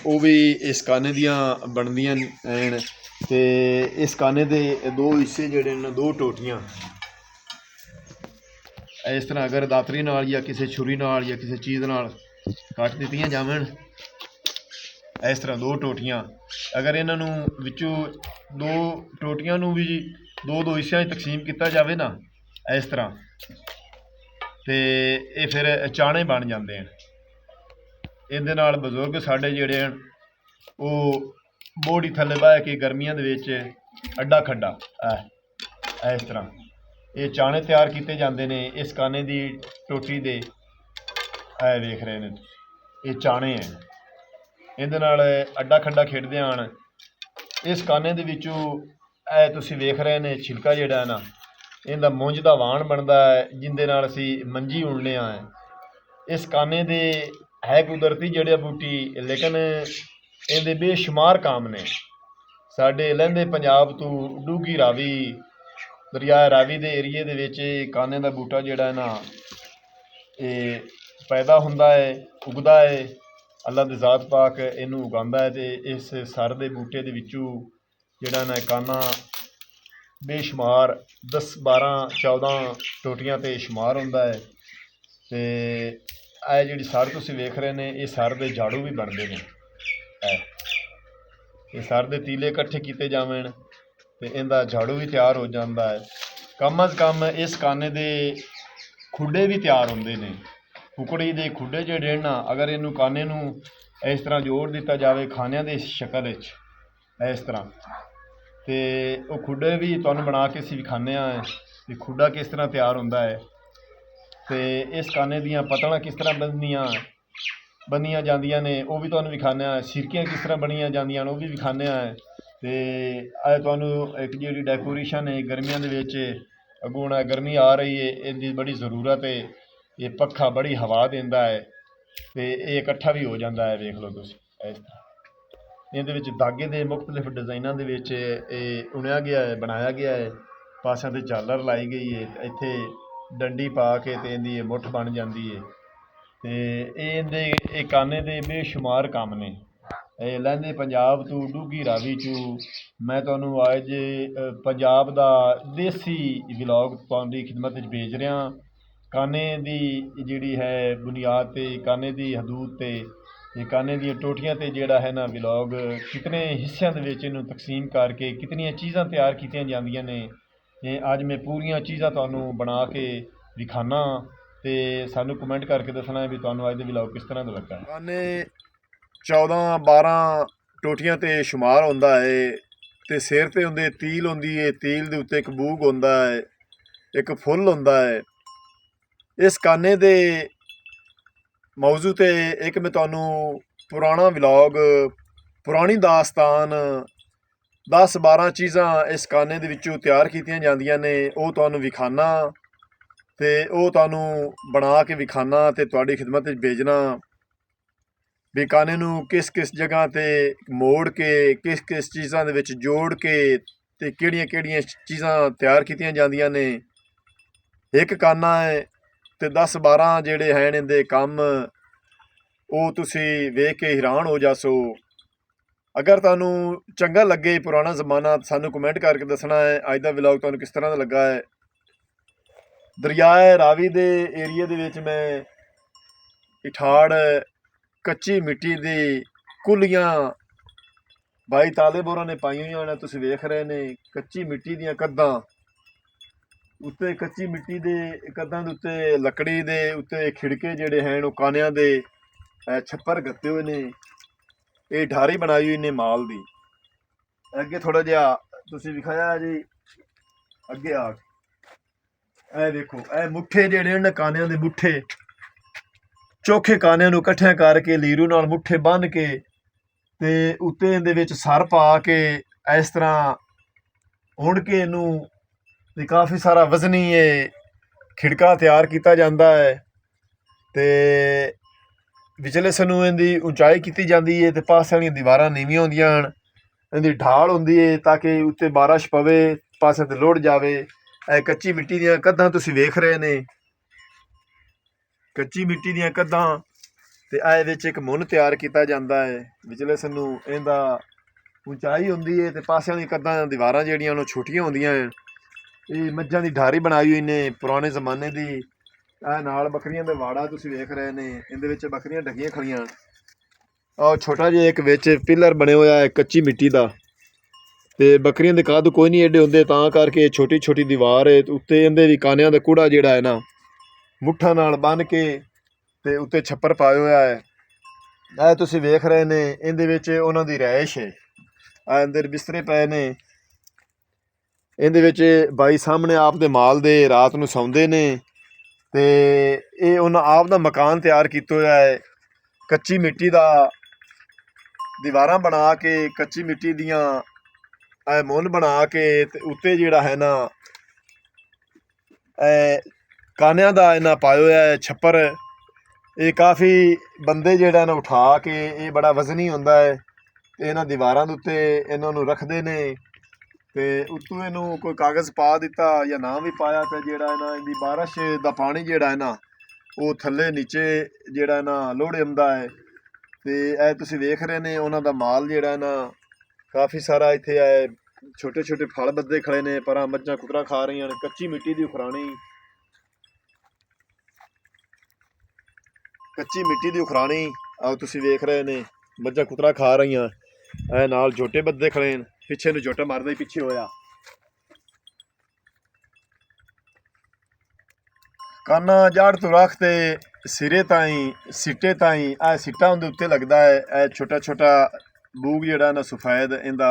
ਉਹ ਵੀ ਇਸ ਕਾਨੇ ਦੀਆਂ ਬਣਦੀਆਂ ਹਨ। ਤੇ ਇਸ ਕਾਨੇ ਦੇ 2 ਹਿੱਸੇ ਜਿਹੜੇ ਨੇ, 2 ਟੋਟੀਆਂ ਇਸ ਤਰ੍ਹਾਂ ਅਗਰ ਦਾਤਰੀ ਨਾਲ ਜਾਂ ਕਿਸੇ ਛੁਰੀ ਨਾਲ ਜਾਂ ਕਿਸੇ ਚੀਜ਼ ਨਾਲ ਕੱਟ ਦਿੱਤੀਆਂ ਜਾਵਣ, ਇਸ ਤਰ੍ਹਾਂ 2 ਟੋਟੀਆਂ, ਅਗਰ ਇਹਨਾਂ ਨੂੰ ਵਿੱਚੋਂ 2 ਟੋਟੀਆਂ ਨੂੰ ਵੀ 2-2 ਹਿੱਸਿਆਂ 'ਚ ਤਕਸੀਮ ਕੀਤਾ ਜਾਵੇ ਨਾ ਇਸ ਤਰ੍ਹਾਂ, ਤੇ ਇਹ ਫਿਰ ਚਾਣੇ ਬਣ ਜਾਂਦੇ ਹਨ। ਇਹਦੇ ਨਾਲ ਬਜ਼ੁਰਗ ਸਾਡੇ ਜਿਹੜੇ ਹਨ ਉਹ ਬੋੜੀ ਥੱਲੇ ਬਹਿ ਕੇ ਗਰਮੀਆਂ ਦੇ ਵਿੱਚ ਅੱਡਾ ਖੱਡਾ ਇਸ ਤਰ੍ਹਾਂ ਇਹ ਚਾਣੇ ਤਿਆਰ ਕੀਤੇ ਜਾਂਦੇ ਨੇ ਇਸ ਕਾਨੇ ਦੀ ਟੋਟੀ ਦੇ। ਇਹ ਵੇਖ ਰਹੇ ਨੇ ਇਹ ਚਾਣੇ ਹੈ, ਇਹਦੇ ਨਾਲ ਅੱਡਾ ਖੱਡਾ ਖੇਡਦੇ ਹਨ। ਇਸ ਕਾਨੇ ਦੇ ਵਿੱਚੋਂ ਇਹ ਤੁਸੀਂ ਵੇਖ ਰਹੇ ਨੇ ਛਿਲਕਾ ਜਿਹੜਾ ਹੈ ਨਾ, ਇਹਦਾ ਮੁੰਝ ਦਾ ਵਾਣ ਬਣਦਾ ਹੈ ਜਿਹਦੇ ਨਾਲ ਅਸੀਂ ਮੰਜੀ ਉਣਨੇ ਆ। ਇਸ ਕਾਨੇ ਦੇ ਹੈ ਕੁਦਰਤੀ ਜੜੀ ਬੂਟੀ, ਲੇਕਿਨ ਇਹਦੇ ਬੇਸ਼ੁਮਾਰ ਕੰਮ ਨੇ। ਸਾਡੇ ਲਹਿੰਦੇ ਪੰਜਾਬ ਤੋਂ ਡੂੰਘੀ ਰਾਵੀ, ਦਰਿਆ ਰਾਵੀ ਦੇ ਏਰੀਏ ਦੇ ਵਿੱਚ ਕਾਨੇ ਦਾ ਬੂਟਾ ਜਿਹੜਾ ਹੈ ਨਾ ਇਹ ਪੈਦਾ ਹੁੰਦਾ ਹੈ, ਉਗਦਾ ਹੈ। ਅੱਲਾ ਦੀ ਜ਼ਾਤ ਪਾਕ ਇਹਨੂੰ ਉਗਾਉਂਦਾ ਹੈ ਅਤੇ ਇਸ ਸਰ ਦੇ ਬੂਟੇ ਦੇ ਵਿੱਚੋਂ ਜਿਹੜਾ ਨਾ ਕਾਨਾ ਬੇਸ਼ੁਮਾਰ 10, 12, 14 ਟੋਟੀਆਂ 'ਤੇ ਸ਼ੁਮਾਰ ਹੁੰਦਾ ਹੈ। ਅਤੇ ਇਹ ਜਿਹੜੀ ਸਰ ਤੁਸੀਂ ਵੇਖ ਰਹੇ ਨੇ ਇਹ ਸਰ ਦੇ ਝਾੜੂ ਵੀ ਬਣਦੇ ਨੇ। ਇਹ ਸਰ ਦੇ ਤੀਲੇ ਇਕੱਠੇ ਕੀਤੇ ਜਾਵਣ ਅਤੇ ਇਹਦਾ ਝਾੜੂ ਵੀ ਤਿਆਰ ਹੋ ਜਾਂਦਾ ਹੈ। ਕਮ ਅਜ਼ ਕਮ ਇਸ ਕਾਨੇ ਦੇ ਖੁੱਡੇ ਵੀ ਤਿਆਰ ਹੁੰਦੇ ਨੇ। ਕੁਕੜੀ ਦੇ ਖੁੱਡੇ ਜਿਹੜੇ ਨਾ, ਅਗਰ ਇਹਨੂੰ ਕਾਨੇ ਨੂੰ ਇਸ ਤਰ੍ਹਾਂ ਜੋੜ ਦਿੱਤਾ ਜਾਵੇ ਖਾਨਿਆਂ ਦੀ ਸ਼ਕਲ ਵਿੱਚ ਇਸ ਤਰ੍ਹਾਂ, ਅਤੇ ਉਹ ਖੁੱਡੇ ਵੀ ਤੁਹਾਨੂੰ ਬਣਾ ਕੇ ਅਸੀਂ ਵਿਖਾਉਂਦੇ ਹਾਂ ਵੀ ਖੁੱਡਾ ਕਿਸ ਤਰ੍ਹਾਂ ਤਿਆਰ ਹੁੰਦਾ ਹੈ। ਅਤੇ ਇਸ ਕਾਨੇ ਦੀਆਂ ਪਤਲਾਂ ਕਿਸ ਤਰ੍ਹਾਂ ਬੰਨੀਆਂ ਜਾਂਦੀਆਂ ਨੇ ਉਹ ਵੀ ਤੁਹਾਨੂੰ ਵਿਖਾਉਂਦੇ ਹਾਂ। ਸਿਰਕੀਆਂ ਕਿਸ ਤਰ੍ਹਾਂ ਬਣੀਆਂ ਜਾਂਦੀਆਂ ਨੇ ਉਹ ਵੀ ਵਿਖਾਉਂਦੇ ਹਾਂ। ਅਤੇ ਇਹ ਤੁਹਾਨੂੰ ਇੱਕ ਜਿਹੜੀ ਡੈਕੋਰੇਸ਼ਨ ਹੈ ਗਰਮੀਆਂ ਦੇ ਵਿੱਚ, ਅੱਗੋਂ ਹੁਣ ਗਰਮੀ ਆ ਰਹੀ ਹੈ, ਇਹਦੀ ਬੜੀ ਜ਼ਰੂਰਤ ਹੈ। ਇਹ ਪੱਖਾ ਬੜੀ ਹਵਾ ਦਿੰਦਾ ਹੈ ਅਤੇ ਇਹ ਇਕੱਠਾ ਵੀ ਹੋ ਜਾਂਦਾ ਹੈ। ਵੇਖ ਲਓ ਤੁਸੀਂ ਇਸ ਤਰ੍ਹਾਂ ਇਹਦੇ ਵਿੱਚ ਧਾਗੇ ਦੇ ਮੁਖਤਲਿਫ ਡਿਜ਼ਾਈਨਾਂ ਦੇ ਵਿੱਚ ਇਹ ਉਣਿਆ ਗਿਆ ਹੈ, ਬਣਾਇਆ ਗਿਆ ਹੈ। ਪਾਸਿਆਂ 'ਤੇ ਝਾਲਰ ਲਾਈ ਗਈ ਹੈ, ਇੱਥੇ ਡੰਡੀ ਪਾ ਕੇ ਅਤੇ ਇਹਦੀ ਮੁੱਠ ਬਣ ਜਾਂਦੀ ਹੈ। ਅਤੇ ਇਹ ਕਾਨੇ ਦੇ ਬੇਸ਼ੁਮਾਰ ਕੰਮ ਨੇ। ਇਹ ਲਹਿੰਦੇ ਪੰਜਾਬ ਤੋਂ ਡੂੰਘੀ ਰਾਵੀ 'ਚੋਂ ਮੈਂ ਤੁਹਾਨੂੰ ਅੱਜ ਪੰਜਾਬ ਦਾ ਦੇਸੀ ਵਲੌਗ ਤੁਹਾਡੀ ਖਿਦਮਤ ਵਿੱਚ ਭੇਜ ਰਿਹਾ। ਕਾਨੇ ਦੀ ਜਿਹੜੀ ਹੈ ਬੁਨਿਆਦ 'ਤੇ, ਕਾਨੇ ਦੀ ਹਦੂਦ 'ਤੇ, ਇਹ ਕਾਨੇ ਦੀਆਂ ਟੋਟੀਆਂ 'ਤੇ ਜਿਹੜਾ ਹੈ ਨਾ ਵਲੌਗ ਕਿਤਨੇ ਹਿੱਸਿਆਂ ਦੇ ਵਿੱਚ ਇਹਨੂੰ ਤਕਸੀਮ ਕਰਕੇ ਕਿਤਨੀਆਂ ਚੀਜ਼ਾਂ ਤਿਆਰ ਕੀਤੀਆਂ ਜਾਂਦੀਆਂ ਨੇ। ਇਹ ਅੱਜ ਮੈਂ ਪੂਰੀਆਂ ਚੀਜ਼ਾਂ ਤੁਹਾਨੂੰ ਬਣਾ ਕੇ ਵਿਖਾਉਣਾ ਅਤੇ ਸਾਨੂੰ ਕਮੈਂਟ ਕਰਕੇ ਦੱਸਣਾ ਵੀ ਤੁਹਾਨੂੰ ਅੱਜ ਦੇ ਵਲੌਗ ਕਿਸ ਤਰ੍ਹਾਂ ਦਾ ਲੱਗਾ। ਕਾਨੇ 14, 12 ਟੋਟੀਆਂ 'ਤੇ ਸ਼ੁਮਾਰ ਹੁੰਦਾ ਹੈ ਅਤੇ ਸਿਰ 'ਤੇ ਹੁੰਦੇ ਤੀਲ ਹੁੰਦੀ ਹੈ। ਤੀਲ ਦੇ ਉੱਤੇ ਇੱਕ ਬੂਗ ਹੁੰਦਾ ਹੈ, ਇੱਕ ਫੁੱਲ ਹੁੰਦਾ ਹੈ। ਇਸ ਕਾਨੇ ਦੇ ਮੌਜੂ 'ਤੇ ਇੱਕ ਮੈਂ ਤੁਹਾਨੂੰ ਪੁਰਾਣਾ ਵਲੌਗ, ਪੁਰਾਣੀ ਦਾਸਤਾਨ 10, 12 ਚੀਜ਼ਾਂ ਇਸ ਕਾਨੇ ਦੇ ਵਿੱਚੋਂ ਤਿਆਰ ਕੀਤੀਆਂ ਜਾਂਦੀਆਂ ਨੇ ਉਹ ਤੁਹਾਨੂੰ ਵਿਖਾਉਣਾ ਅਤੇ ਉਹ ਤੁਹਾਨੂੰ ਬਣਾ ਕੇ ਵਿਖਾਉਣਾ ਅਤੇ ਤੁਹਾਡੀ ਖਿਦਮਤ ਵਿੱਚ ਭੇਜਣਾ ਵੀ ਕਾਨੇ ਨੂੰ ਕਿਸ ਕਿਸ ਜਗ੍ਹਾ 'ਤੇ ਮੋੜ ਕੇ, ਕਿਸ ਕਿਸ ਚੀਜ਼ਾਂ ਦੇ ਵਿੱਚ ਜੋੜ ਕੇ ਅਤੇ ਕਿਹੜੀਆਂ ਕਿਹੜੀਆਂ ਚੀਜ਼ਾਂ ਤਿਆਰ ਕੀਤੀਆਂ ਜਾਂਦੀਆਂ ਨੇ। ਇੱਕ ਕਾਨਾ ਹੈ ਅਤੇ 10, 12 ਜਿਹੜੇ ਹਨ ਇਹਦੇ ਕੰਮ ਉਹ ਤੁਸੀਂ ਵੇਖ ਕੇ ਹੈਰਾਨ ਹੋ ਜਾਸੋ। ਅਗਰ ਤੁਹਾਨੂੰ ਚੰਗਾ ਲੱਗੇ ਪੁਰਾਣਾ ਜ਼ਮਾਨਾ ਸਾਨੂੰ ਕਮੈਂਟ ਕਰਕੇ ਦੱਸਣਾ ਹੈ ਅੱਜ ਦਾ ਵਲੌਗ ਤੁਹਾਨੂੰ ਕਿਸ ਤਰ੍ਹਾਂ ਦਾ ਲੱਗਾ ਹੈ। ਦਰਿਆ ਰਾਵੀ ਦੇ ਏਰੀਏ ਦੇ ਵਿੱਚ ਮੈਂ ਇਠਾੜ ਕੱਚੀ ਮਿੱਟੀ ਦੀ ਕੁੱਲੀਆਂ ਬਾਈ ਤਾਲਿਬ ਹੋਰਾਂ ਨੇ ਪਾਈਆਂ ਹੋਈਆਂ ਨੇ, ਤੁਸੀਂ ਵੇਖ ਰਹੇ ਨੇ। ਕੱਚੀ ਮਿੱਟੀ ਦੀਆਂ ਕੰਧਾਂ ਉੱਤੇ, ਕੱਚੀ ਮਿੱਟੀ ਦੇ ਕੰਧਾਂ ਦੇ ਉੱਤੇ ਲੱਕੜੀ ਦੇ ਉੱਤੇ ਖਿੜਕੇ ਜਿਹੜੇ ਹਨ ਉਹ ਕਾਨਿਆਂ ਦੇ ਛੱਪਰ ਗੱਤੇ ਹੋਏ ਨੇ। ਇਹ ਢਾਰੀ ਬਣਾਈ ਹੋਈ ਨੇ ਮਾਲ ਦੀ। ਅੱਗੇ ਥੋੜ੍ਹਾ ਜਿਹਾ ਤੁਸੀਂ ਵਿਖਾਇਆ ਜੀ, ਅੱਗੇ ਆ ਇਹ ਦੇਖੋ ਇਹ ਮੁੱਠੇ ਜਿਹੜੇ ਨੇ ਕਾਨਿਆਂ ਦੇ ਮੁੱਠੇ, ਚੋਖੇ ਕਾਨਿਆਂ ਨੂੰ ਇਕੱਠਿਆਂ ਕਰਕੇ ਲੀਰੂ ਨਾਲ ਮੁੱਠੇ ਬੰਨ੍ਹ ਕੇ ਅਤੇ ਉੱਤੇ ਇਹਦੇ ਵਿੱਚ ਸਰ ਪਾ ਕੇ ਇਸ ਤਰ੍ਹਾਂ ਉਣ ਕੇ ਇਹਨੂੰ ਅਤੇ ਕਾਫੀ ਸਾਰਾ ਵਜ਼ਨੀ ਇਹ ਖਿੜਕਾ ਤਿਆਰ ਕੀਤਾ ਜਾਂਦਾ ਹੈ ਅਤੇ ਵਿਚਲੇ ਸਾਨੂੰ ਇਹਦੀ ਉਚਾਈ ਕੀਤੀ ਜਾਂਦੀ ਹੈ ਅਤੇ ਪਾਸੇ ਵਾਲੀਆਂ ਦੀਵਾਰਾਂ ਨੀਵੀਆਂ ਹੁੰਦੀਆਂ ਹਨ। ਇਹਦੀ ਢਾਲ ਹੁੰਦੀ ਹੈ ਤਾਂ ਕਿ ਉੱਤੇ ਬਾਰਿਸ਼ ਪਵੇ, ਪਾਸੇ 'ਤੇ ਲੁੜ ਜਾਵੇ। ਇਹ ਕੱਚੀ ਮਿੱਟੀ ਦੀਆਂ ਕੰਧਾਂ ਤੁਸੀਂ ਵੇਖ ਰਹੇ ਨੇ, ਕੱਚੀ ਮਿੱਟੀ ਦੀਆਂ ਕੰਧਾਂ ਅਤੇ ਇਹ ਵਿੱਚ ਇੱਕ ਮੁੰਨ ਤਿਆਰ ਕੀਤਾ ਜਾਂਦਾ ਹੈ। ਵਿਚਲੇ ਸਾਨੂੰ ਇਹਦਾ ਉਚਾਈ ਹੁੰਦੀ ਹੈ ਅਤੇ ਪਾਸੇ ਵਾਲੀਆਂ ਕੰਧਾਂ ਦੀਵਾਰਾਂ ਜਿਹੜੀਆਂ ਉਹ ਛੋਟੀਆਂ ਹੁੰਦੀਆਂ ਹਨ। ਇਹ ਮੱਝਾਂ ਦੀ ਢਾਰੀ ਬਣਾਈ ਹੋਈ ਨੇ ਪੁਰਾਣੇ ਜ਼ਮਾਨੇ ਦੀ। ਇਹ ਨਾਲ ਬੱਕਰੀਆਂ ਦੇ ਵਾੜਾ ਤੁਸੀਂ ਵੇਖ ਰਹੇ ਨੇ, ਇਹਦੇ ਵਿੱਚ ਬੱਕਰੀਆਂ ਢੱਕੀਆਂ ਖੜੀਆਂ। ਆਹ ਛੋਟਾ ਜਿਹਾ ਇੱਕ ਵਿੱਚ ਪਿੱਲਰ ਬਣਿਆ ਹੋਇਆ ਹੈ ਕੱਚੀ ਮਿੱਟੀ ਦਾ, ਅਤੇ ਬੱਕਰੀਆਂ ਦੇ ਕੱਦ ਕੋਈ ਨਹੀਂ ਐਡੇ ਹੁੰਦੇ ਤਾਂ ਕਰਕੇ ਛੋਟੀ ਛੋਟੀ ਦੀਵਾਰ ਹੈ। ਉੱਤੇ ਇਹਦੇ ਵੀ ਕਾਨਿਆਂ ਦਾ ਕੂੜਾ ਜਿਹੜਾ ਹੈ ਨਾ ਮੁੱਠਾਂ ਨਾਲ ਬੰਨ੍ਹ ਕੇ ਅਤੇ ਉੱਤੇ ਛੱਪਰ ਪਾਇਆ ਹੋਇਆ ਹੈ। ਇਹ ਤੁਸੀਂ ਵੇਖ ਰਹੇ ਨੇ, ਇਹਦੇ ਵਿੱਚ ਉਹਨਾਂ ਦੀ ਰਿਹਾਇਸ਼ ਹੈ। ਆ ਅੰਦਰ ਬਿਸਤਰੇ ਪਏ ਨੇ। ਇਹਦੇ ਵਿੱਚ ਬਾਈ ਸਾਹਮਣੇ ਆਪ ਦੇ ਮਾਲ ਦੇ ਰਾਤ ਨੂੰ ਸੌਂਦੇ ਨੇ। ਤੇ ਇਹ ਉਹਨਾਂ ਆਪ ਦਾ ਮਕਾਨ ਤਿਆਰ ਕੀਤਾ ਹੋਇਆ ਹੈ, ਕੱਚੀ ਮਿੱਟੀ ਦਾ, ਦੀਵਾਰਾਂ ਬਣਾ ਕੇ ਕੱਚੀ ਮਿੱਟੀ ਦੀਆਂ ਮੁੰਨ ਬਣਾ ਕੇ ਤੇ ਉੱਤੇ ਜਿਹੜਾ ਹੈ ਨਾ ਕਾਨਿਆਂ ਦਾ ਇਹਨਾਂ ਪਾਇਆ ਹੋਇਆ ਹੈ ਛੱਪਰ। ਇਹ ਕਾਫੀ ਬੰਦੇ ਜਿਹੜਾ ਨਾ ਉਠਾ ਕੇ, ਇਹ ਬੜਾ ਵਜ਼ਨੀ ਹੁੰਦਾ ਹੈ ਤੇ ਇਹਨਾਂ ਦੀਵਾਰਾਂ ਦੇ ਉੱਤੇ ਇਹਨਾਂ ਨੂੰ ਰੱਖਦੇ ਨੇ। ਤੇ ਉੱਤੋਂ ਇਹਨੂੰ ਕੋਈ ਕਾਗਜ਼ ਪਾ ਦਿੱਤਾ ਜਾਂ ਨਾ ਵੀ ਪਾਇਆ ਤੇ ਜਿਹੜਾ ਹੈ ਨਾ ਇਹਦੀ ਬਾਰਿਸ਼ ਦਾ ਪਾਣੀ ਜਿਹੜਾ ਹੈ ਨਾ ਉਹ ਥੱਲੇ ਨੀਚੇ ਜਿਹੜਾ ਨਾ ਲੋੜੇ ਆਉਂਦਾ ਹੈ। ਤੇ ਇਹ ਤੁਸੀਂ ਵੇਖ ਰਹੇ ਨੇ ਉਹਨਾਂ ਦਾ ਮਾਲ ਜਿਹੜਾ ਨਾ ਕਾਫੀ ਸਾਰਾ ਇੱਥੇ ਹੈ। ਛੋਟੇ ਛੋਟੇ ਫਲ ਬੱਦੇ ਖੜੇ ਨੇ, ਪਰ ਮੱਝਾਂ ਕੁਤਰਾ ਖਾ ਰਹੀਆਂ ਨੇ। ਕੱਚੀ ਮਿੱਟੀ ਦੀ ਉਖਰਾਣੀ, ਕੱਚੀ ਮਿੱਟੀ ਦੀ ਉਖਰਾਣੀ ਆਹ ਤੁਸੀਂ ਵੇਖ ਰਹੇ ਨੇ, ਮੱਝਾਂ ਕੁਤਰਾ ਖਾ ਰਹੀਆਂ। ਇਹ ਨਾਲ ਝੋਟੇ ਬੱਦੇ ਖੜੇ ਨੇ, ਪਿੱਛੇ ਨੂੰ ਝੋਟਾ ਮਾਰਦਾ ਹੀ ਪਿੱਛੇ ਹੋਇਆ। ਕਾਨਾ ਜੜ ਤੋਂ ਰੱਖ ਤੇ ਸਿਰੇ ਤਾਈਂ ਸਿੱਟੇ ਤਾਈਂ ਇਹ ਸਿੱਟਾ ਉਹਦੇ ਉੱਤੇ ਲੱਗਦਾ ਹੈ। ਇਹ ਛੋਟਾ ਛੋਟਾ ਬੂਗ ਜਿਹੜਾ ਨਾ ਸਫੈਦ ਇਹਦਾ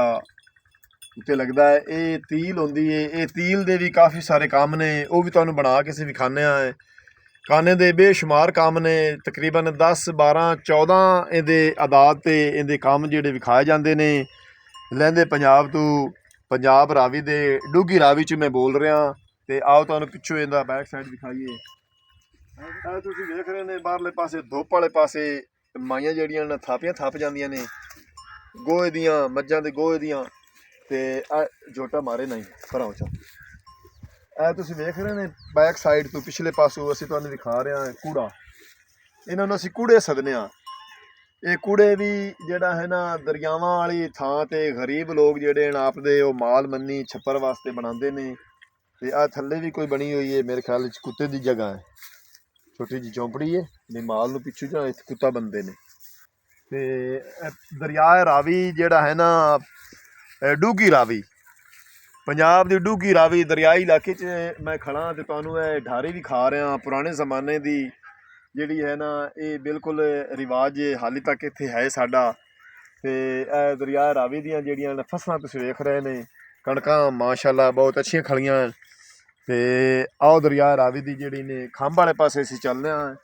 ਉੱਤੇ ਲੱਗਦਾ ਹੈ। ਇਹ ਤੀਲ ਹੁੰਦੀ ਹੈ। ਇਹ ਤੀਲ ਦੇ ਵੀ ਕਾਫੀ ਸਾਰੇ ਕੰਮ ਨੇ, ਉਹ ਵੀ ਤੁਹਾਨੂੰ ਬਣਾ ਕੇ ਅਸੀਂ ਵਿਖਾਉਂਦੇ ਹਾਂ। ਕਾਨੇ ਦੇ ਬੇਸ਼ੁਮਾਰ ਕੰਮ ਨੇ, ਤਕਰੀਬਨ 10 12 14 ਇਹਦੇ ਆਦਾਤ ਤੇ ਇਹਦੇ ਕੰਮ ਜਿਹੜੇ ਵਿਖਾਏ ਜਾਂਦੇ ਨੇ। ਲਹਿੰਦੇ ਪੰਜਾਬ ਤੋਂ, ਪੰਜਾਬ ਰਾਵੀ ਦੇ ਡੂਗੀ ਰਾਵੀ 'ਚ ਮੈਂ ਬੋਲ ਰਿਹਾ। ਤੇ ਆਓ ਤੁਹਾਨੂੰ ਪਿੱਛੋਂ ਇਹਦਾ ਬੈਕ ਸਾਈਡ ਦਿਖਾਈਏ। ਇਹ ਤੁਸੀਂ ਵੇਖ ਰਹੇ ਨੇ ਬਾਹਰਲੇ ਪਾਸੇ ਧੁੱਪ ਵਾਲੇ ਪਾਸੇ ਮਾਈਆਂ ਜਿਹੜੀਆਂ ਨੇ ਥਾਪੀਆਂ ਥੱਪ ਜਾਂਦੀਆਂ ਨੇ ਗੋਹੇ ਦੀਆਂ, ਮੱਝਾਂ ਦੇ ਗੋਹੇ ਦੀਆਂ। ਤੇ ਝੋਟਾ ਮਾਰੇ ਨਹੀਂ ਭਰਾਓ ਚਾ। ਇਹ ਤੁਸੀਂ ਵੇਖ ਰਹੇ ਨੇ ਬੈਕ ਸਾਈਡ ਤੋਂ ਪਿਛਲੇ ਪਾਸੋਂ ਅਸੀਂ ਤੁਹਾਨੂੰ ਦਿਖਾ ਰਹੇ ਹਾਂ ਕੂੜਾ। ਇਹਨਾਂ ਨੂੰ ਅਸੀਂ ਕੂੜੇ ਸੱਦਦੇ ਹਾਂ। ਇਹ ਕੂੜੇ ਵੀ ਜਿਹੜਾ ਹੈ ਨਾ ਦਰਿਆਵਾਂ ਵਾਲੀ ਥਾਂ ਤੇ ਗਰੀਬ ਲੋਕ ਜਿਹੜੇ ਨੇ ਆਪਦੇ ਉਹ ਮਾਲ ਮੰਨੀ ਛੱਪਰ ਵਾਸਤੇ ਬਣਾਉਂਦੇ ਨੇ। ਤੇ ਆਹ ਥੱਲੇ ਵੀ ਕੋਈ ਬਣੀ ਹੋਈ ਹੈ, ਮੇਰੇ ਖਿਆਲ ਵਿੱਚ ਕੁੱਤੇ ਦੀ ਜਗ੍ਹਾ ਹੈ, ਛੋਟੀ ਜਿਹੀ ਚੌਂਪੜੀ ਹੈ ਵੀ ਮਾਲ ਨੂੰ ਪਿੱਛੋਂ ਜਾਂ ਇੱਥੇ ਕੁੱਤਾ ਬੰਦੇ ਨੇ। ਤੇ ਦਰਿਆ ਰਾਵੀ ਜਿਹੜਾ ਹੈ ਨਾ ਡੂਗੀ ਰਾਵੀ, ਪੰਜਾਬ ਦੀ ਡੂਗੀ ਰਾਵੀ ਦਰਿਆਈ ਇਲਾਕੇ 'ਚ ਮੈਂ ਖੜਾ ਤੇ ਤੁਹਾਨੂੰ ਇਹ ਢਾਰੀ ਵੀ ਖਾ ਰਿਹਾ। ਪੁਰਾਣੇ ਜ਼ਮਾਨੇ ਦੀ ਜਿਹੜੀ ਹੈ ਨਾ ਇਹ ਬਿਲਕੁਲ ਰਿਵਾਜ ਹਾਲੇ ਤੱਕ ਇੱਥੇ ਹੈ ਸਾਡਾ। ਤੇ ਇਹ ਦਰਿਆ ਰਾਵੀ ਦੀਆਂ ਜਿਹੜੀਆਂ ਫਸਲਾਂ ਤੁਸੀਂ ਵੇਖ ਰਹੇ ਨੇ, ਕਣਕਾਂ ਮਾਸ਼ਾਅੱਲਾ ਬਹੁਤ ਅੱਛੀਆਂ ਖਲੀਆਂ। ਤੇ ਆਓ ਦਰਿਆ ਰਾਵੀ ਦੀ ਜਿਹੜੀ ਨੇ ਖੰਭ ਵਾਲੇ ਪਾਸੇ ਅਸੀਂ ਚੱਲਦੇ ਹਾਂ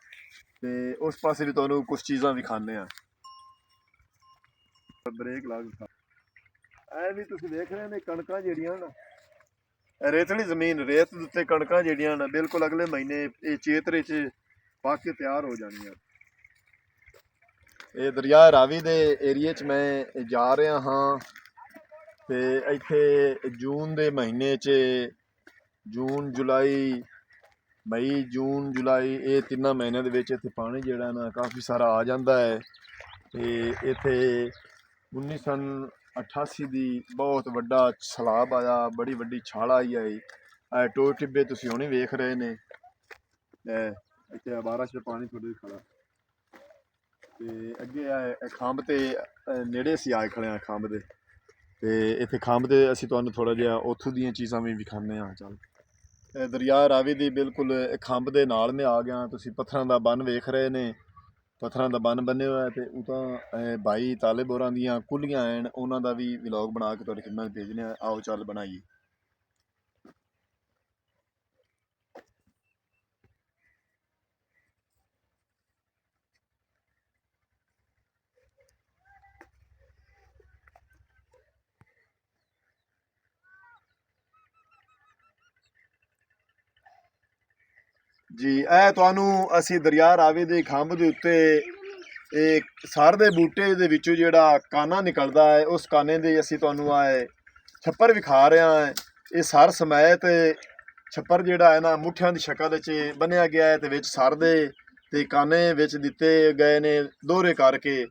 ਤੇ ਉਸ ਪਾਸੇ ਵੀ ਤੁਹਾਨੂੰ ਕੁਛ ਚੀਜ਼ਾਂ ਵਿਖਾਉਂਦੇ ਹਾਂ। ਬ੍ਰੇਕ ਲਾ ਕੇ ਇਹ ਵੀ ਤੁਸੀਂ ਦੇਖ ਰਹੇ ਨੇ ਕਣਕਾਂ ਜਿਹੜੀਆਂ ਨਾ ਰੇਤਲੀ ਜ਼ਮੀਨ, ਰੇਤ ਦੇ ਉੱਤੇ ਕਣਕਾਂ ਜਿਹੜੀਆਂ ਨੇ ਬਿਲਕੁਲ ਅਗਲੇ ਮਹੀਨੇ ਇਹ ਚੇਤਰੇ 'ਚ ਪੱਕ ਕੇ ਤਿਆਰ ਹੋ ਜਾਣੀਆਂ। ਇਹ ਦਰਿਆ ਰਾਵੀ ਦੇ ਏਰੀਏ 'ਚ ਮੈਂ ਜਾ ਰਿਹਾ ਹਾਂ। ਤੇ ਇੱਥੇ ਜੂਨ ਦੇ ਮਹੀਨੇ 'ਚ ਜੂਨ ਜੁਲਾਈ ਮਈ ਜੂਨ ਜੁਲਾਈ ਇਹ ਤਿੰਨਾਂ ਮਹੀਨਿਆਂ ਦੇ ਵਿੱਚ ਇੱਥੇ ਪਾਣੀ ਜਿਹੜਾ ਨਾ ਕਾਫੀ ਸਾਰਾ ਆ ਜਾਂਦਾ ਹੈ। ਤੇ ਇੱਥੇ 1988 ਦੀ ਬਹੁਤ ਵੱਡਾ ਸੈਲਾਬ ਆਇਆ, ਬੜੀ ਵੱਡੀ ਛਾਲ ਆਈ ਹੈ। ਟੋਏ ਟਿੱਬੇ ਤੁਸੀਂ ਹੁਣੇ ਵੇਖ ਰਹੇ ਨੇ। ਇੱਥੇ ਬਾਰਿਸ਼ ਦਾ ਪਾਣੀ ਥੋੜ੍ਹਾ ਖੜਾ ਤੇ ਅੱਗੇ ਖੰਭ ਤੇ ਨੇੜੇ ਅਸੀਂ ਆਏ ਖੜੇ ਹਾਂ ਖੰਭ ਦੇ। ਤੇ ਇੱਥੇ ਖੰਭ ਤੇ ਅਸੀਂ ਤੁਹਾਨੂੰ ਥੋੜ੍ਹਾ ਜਿਹਾ ਉੱਥੋਂ ਦੀਆਂ ਚੀਜ਼ਾਂ ਵੀ ਵਿਖਾਉਂਦੇ ਹਾਂ। ਚੱਲ ਦਰਿਆ ਰਾਵੀ ਦੀ ਬਿਲਕੁਲ ਖੰਭ ਦੇ ਨਾਲ ਮੈਂ ਆ ਗਿਆ। ਤੁਸੀਂ ਪੱਥਰਾਂ ਦਾ ਬੰਨ ਵੇਖ ਰਹੇ ਨੇ, ਪੱਥਰਾਂ ਦਾ ਬੰਨ ਬੰਨਿਆ ਹੋਇਆ। ਤੇ ਉਹ ਤਾਂ ਭਾਈ ਤਾਲਿਬ ਹੋਰਾਂ ਦੀਆਂ ਕੁੱਲੀਆਂ ਹਨ, ਉਹਨਾਂ ਦਾ ਵੀ ਵਲੌਗ ਬਣਾ ਕੇ ਤੁਹਾਡੀ ਖਿਦਮਤ ਭੇਜਣੇ ਆ। ਆਓ ਚੱਲ ਬਣਾਈਏ। ਜੀ ਇਹ ਤੁਹਾਨੂੰ ਅਸੀਂ ਦਰਿਆ ਰਾਵੀ ਦੇ ਖੰਭ ਦੇ ਉੱਤੇ ਇਹ ਸਰ ਦੇ ਬੂਟੇ ਦੇ ਵਿੱਚੋਂ ਜਿਹੜਾ ਕਾਨਾ ਨਿਕਲਦਾ ਹੈ, ਉਸ ਕਾਨੇ ਦੇ ਅਸੀਂ ਤੁਹਾਨੂੰ ਆਏ ਛੱਪਰ ਵਿਖਾ ਰਿਹਾ ਹੈ। ਇਹ ਸਰ ਸਮੈਤ ਛੱਪਰ ਜਿਹੜਾ ਹੈ ਨਾ ਮੁੱਠਿਆਂ ਦੀ ਸ਼ਕਲ ਵਿੱਚ ਬੰਨਿਆ ਗਿਆ ਹੈ ਤੇ ਵਿੱਚ ਸਰ ਦੇ ਤੇ ਕਾਨੇ ਵਿੱਚ ਦਿੱਤੇ ਗਏ ਨੇ ਦੋਹਰੇ ਕਰਕੇ।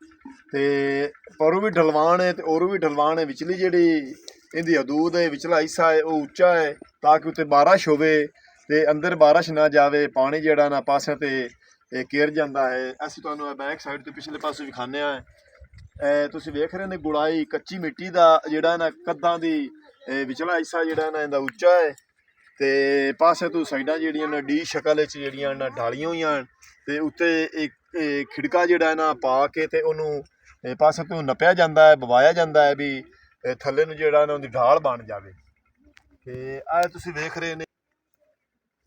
ਤੇ ਪਰੋਂ ਵੀ ਢਲਵਾਨ ਹੈ ਤੇ ਔਰੋਂ ਵੀ ਢਲਵਾਨ ਹੈ। ਵਿਚਲੀ ਜਿਹੜੀ ਇਹਦੀ ਹਦੂਦ ਹੈ, ਵਿਚਲਾ ਹਿੱਸਾ ਹੈ ਉਹ ਉੱਚਾ ਹੈ ਤਾਂ ਕਿ ਉੱਤੇ ਬਾਰਿਸ਼ ਹੋਵੇ ਤੇ ਅੰਦਰ ਬਾਰਿਸ਼ ਨਾ ਜਾਵੇ, ਪਾਣੀ ਜਿਹੜਾ ਨਾ ਪਾਸੇ ਤੇ ਇਹ ਘਿਰ ਜਾਂਦਾ ਹੈ। ਅਸੀਂ ਤੁਹਾਨੂੰ ਬੈਕ ਸਾਈਡ ਤੇ ਪਿਛਲੇ ਪਾਸੇ ਵਿਖਾਉਂਦੇ ਹਾਂ। ਤੁਸੀਂ ਵੇਖ ਰਹੇ ਨੇ ਗੁੜਾਈ ਕੱਚੀ ਮਿੱਟੀ ਦਾ ਜਿਹੜਾ ਨਾ ਕੱਦਾਂ ਦੀ ਵਿਚਲਾ ਹਿੱਸਾ ਜਿਹੜਾ ਨਾ ਇਹਦਾ ਉੱਚਾ ਹੈ ਤੇ ਪਾਸੇ ਤੋਂ ਸਾਈਡਾਂ ਜਿਹੜੀਆਂ ਨੇ ਡੀ ਸ਼ਕਲ ਵਿੱਚ ਜਿਹੜੀਆਂ ਨਾ ਢਾਲੀਆਂ ਹੋਈਆਂ ਤੇ ਉੱਤੇ ਇੱਕ ਖਿੜਕਾ ਜਿਹੜਾ ਨਾ ਪਾ ਕੇ ਤੇ ਉਹਨੂੰ ਪਾਸੇ ਤੋਂ ਨੱਪਿਆ ਜਾਂਦਾ ਹੈ, ਬਵਾਇਆ ਜਾਂਦਾ ਹੈ ਵੀ ਥੱਲੇ ਨੂੰ ਜਿਹੜਾ ਨਾ ਉਹਦੀ ਢਾਲ ਬਣ ਜਾਵੇ। ਤੇ ਇਹ ਤੁਸੀਂ ਵੇਖ ਰਹੇ ਨੇ,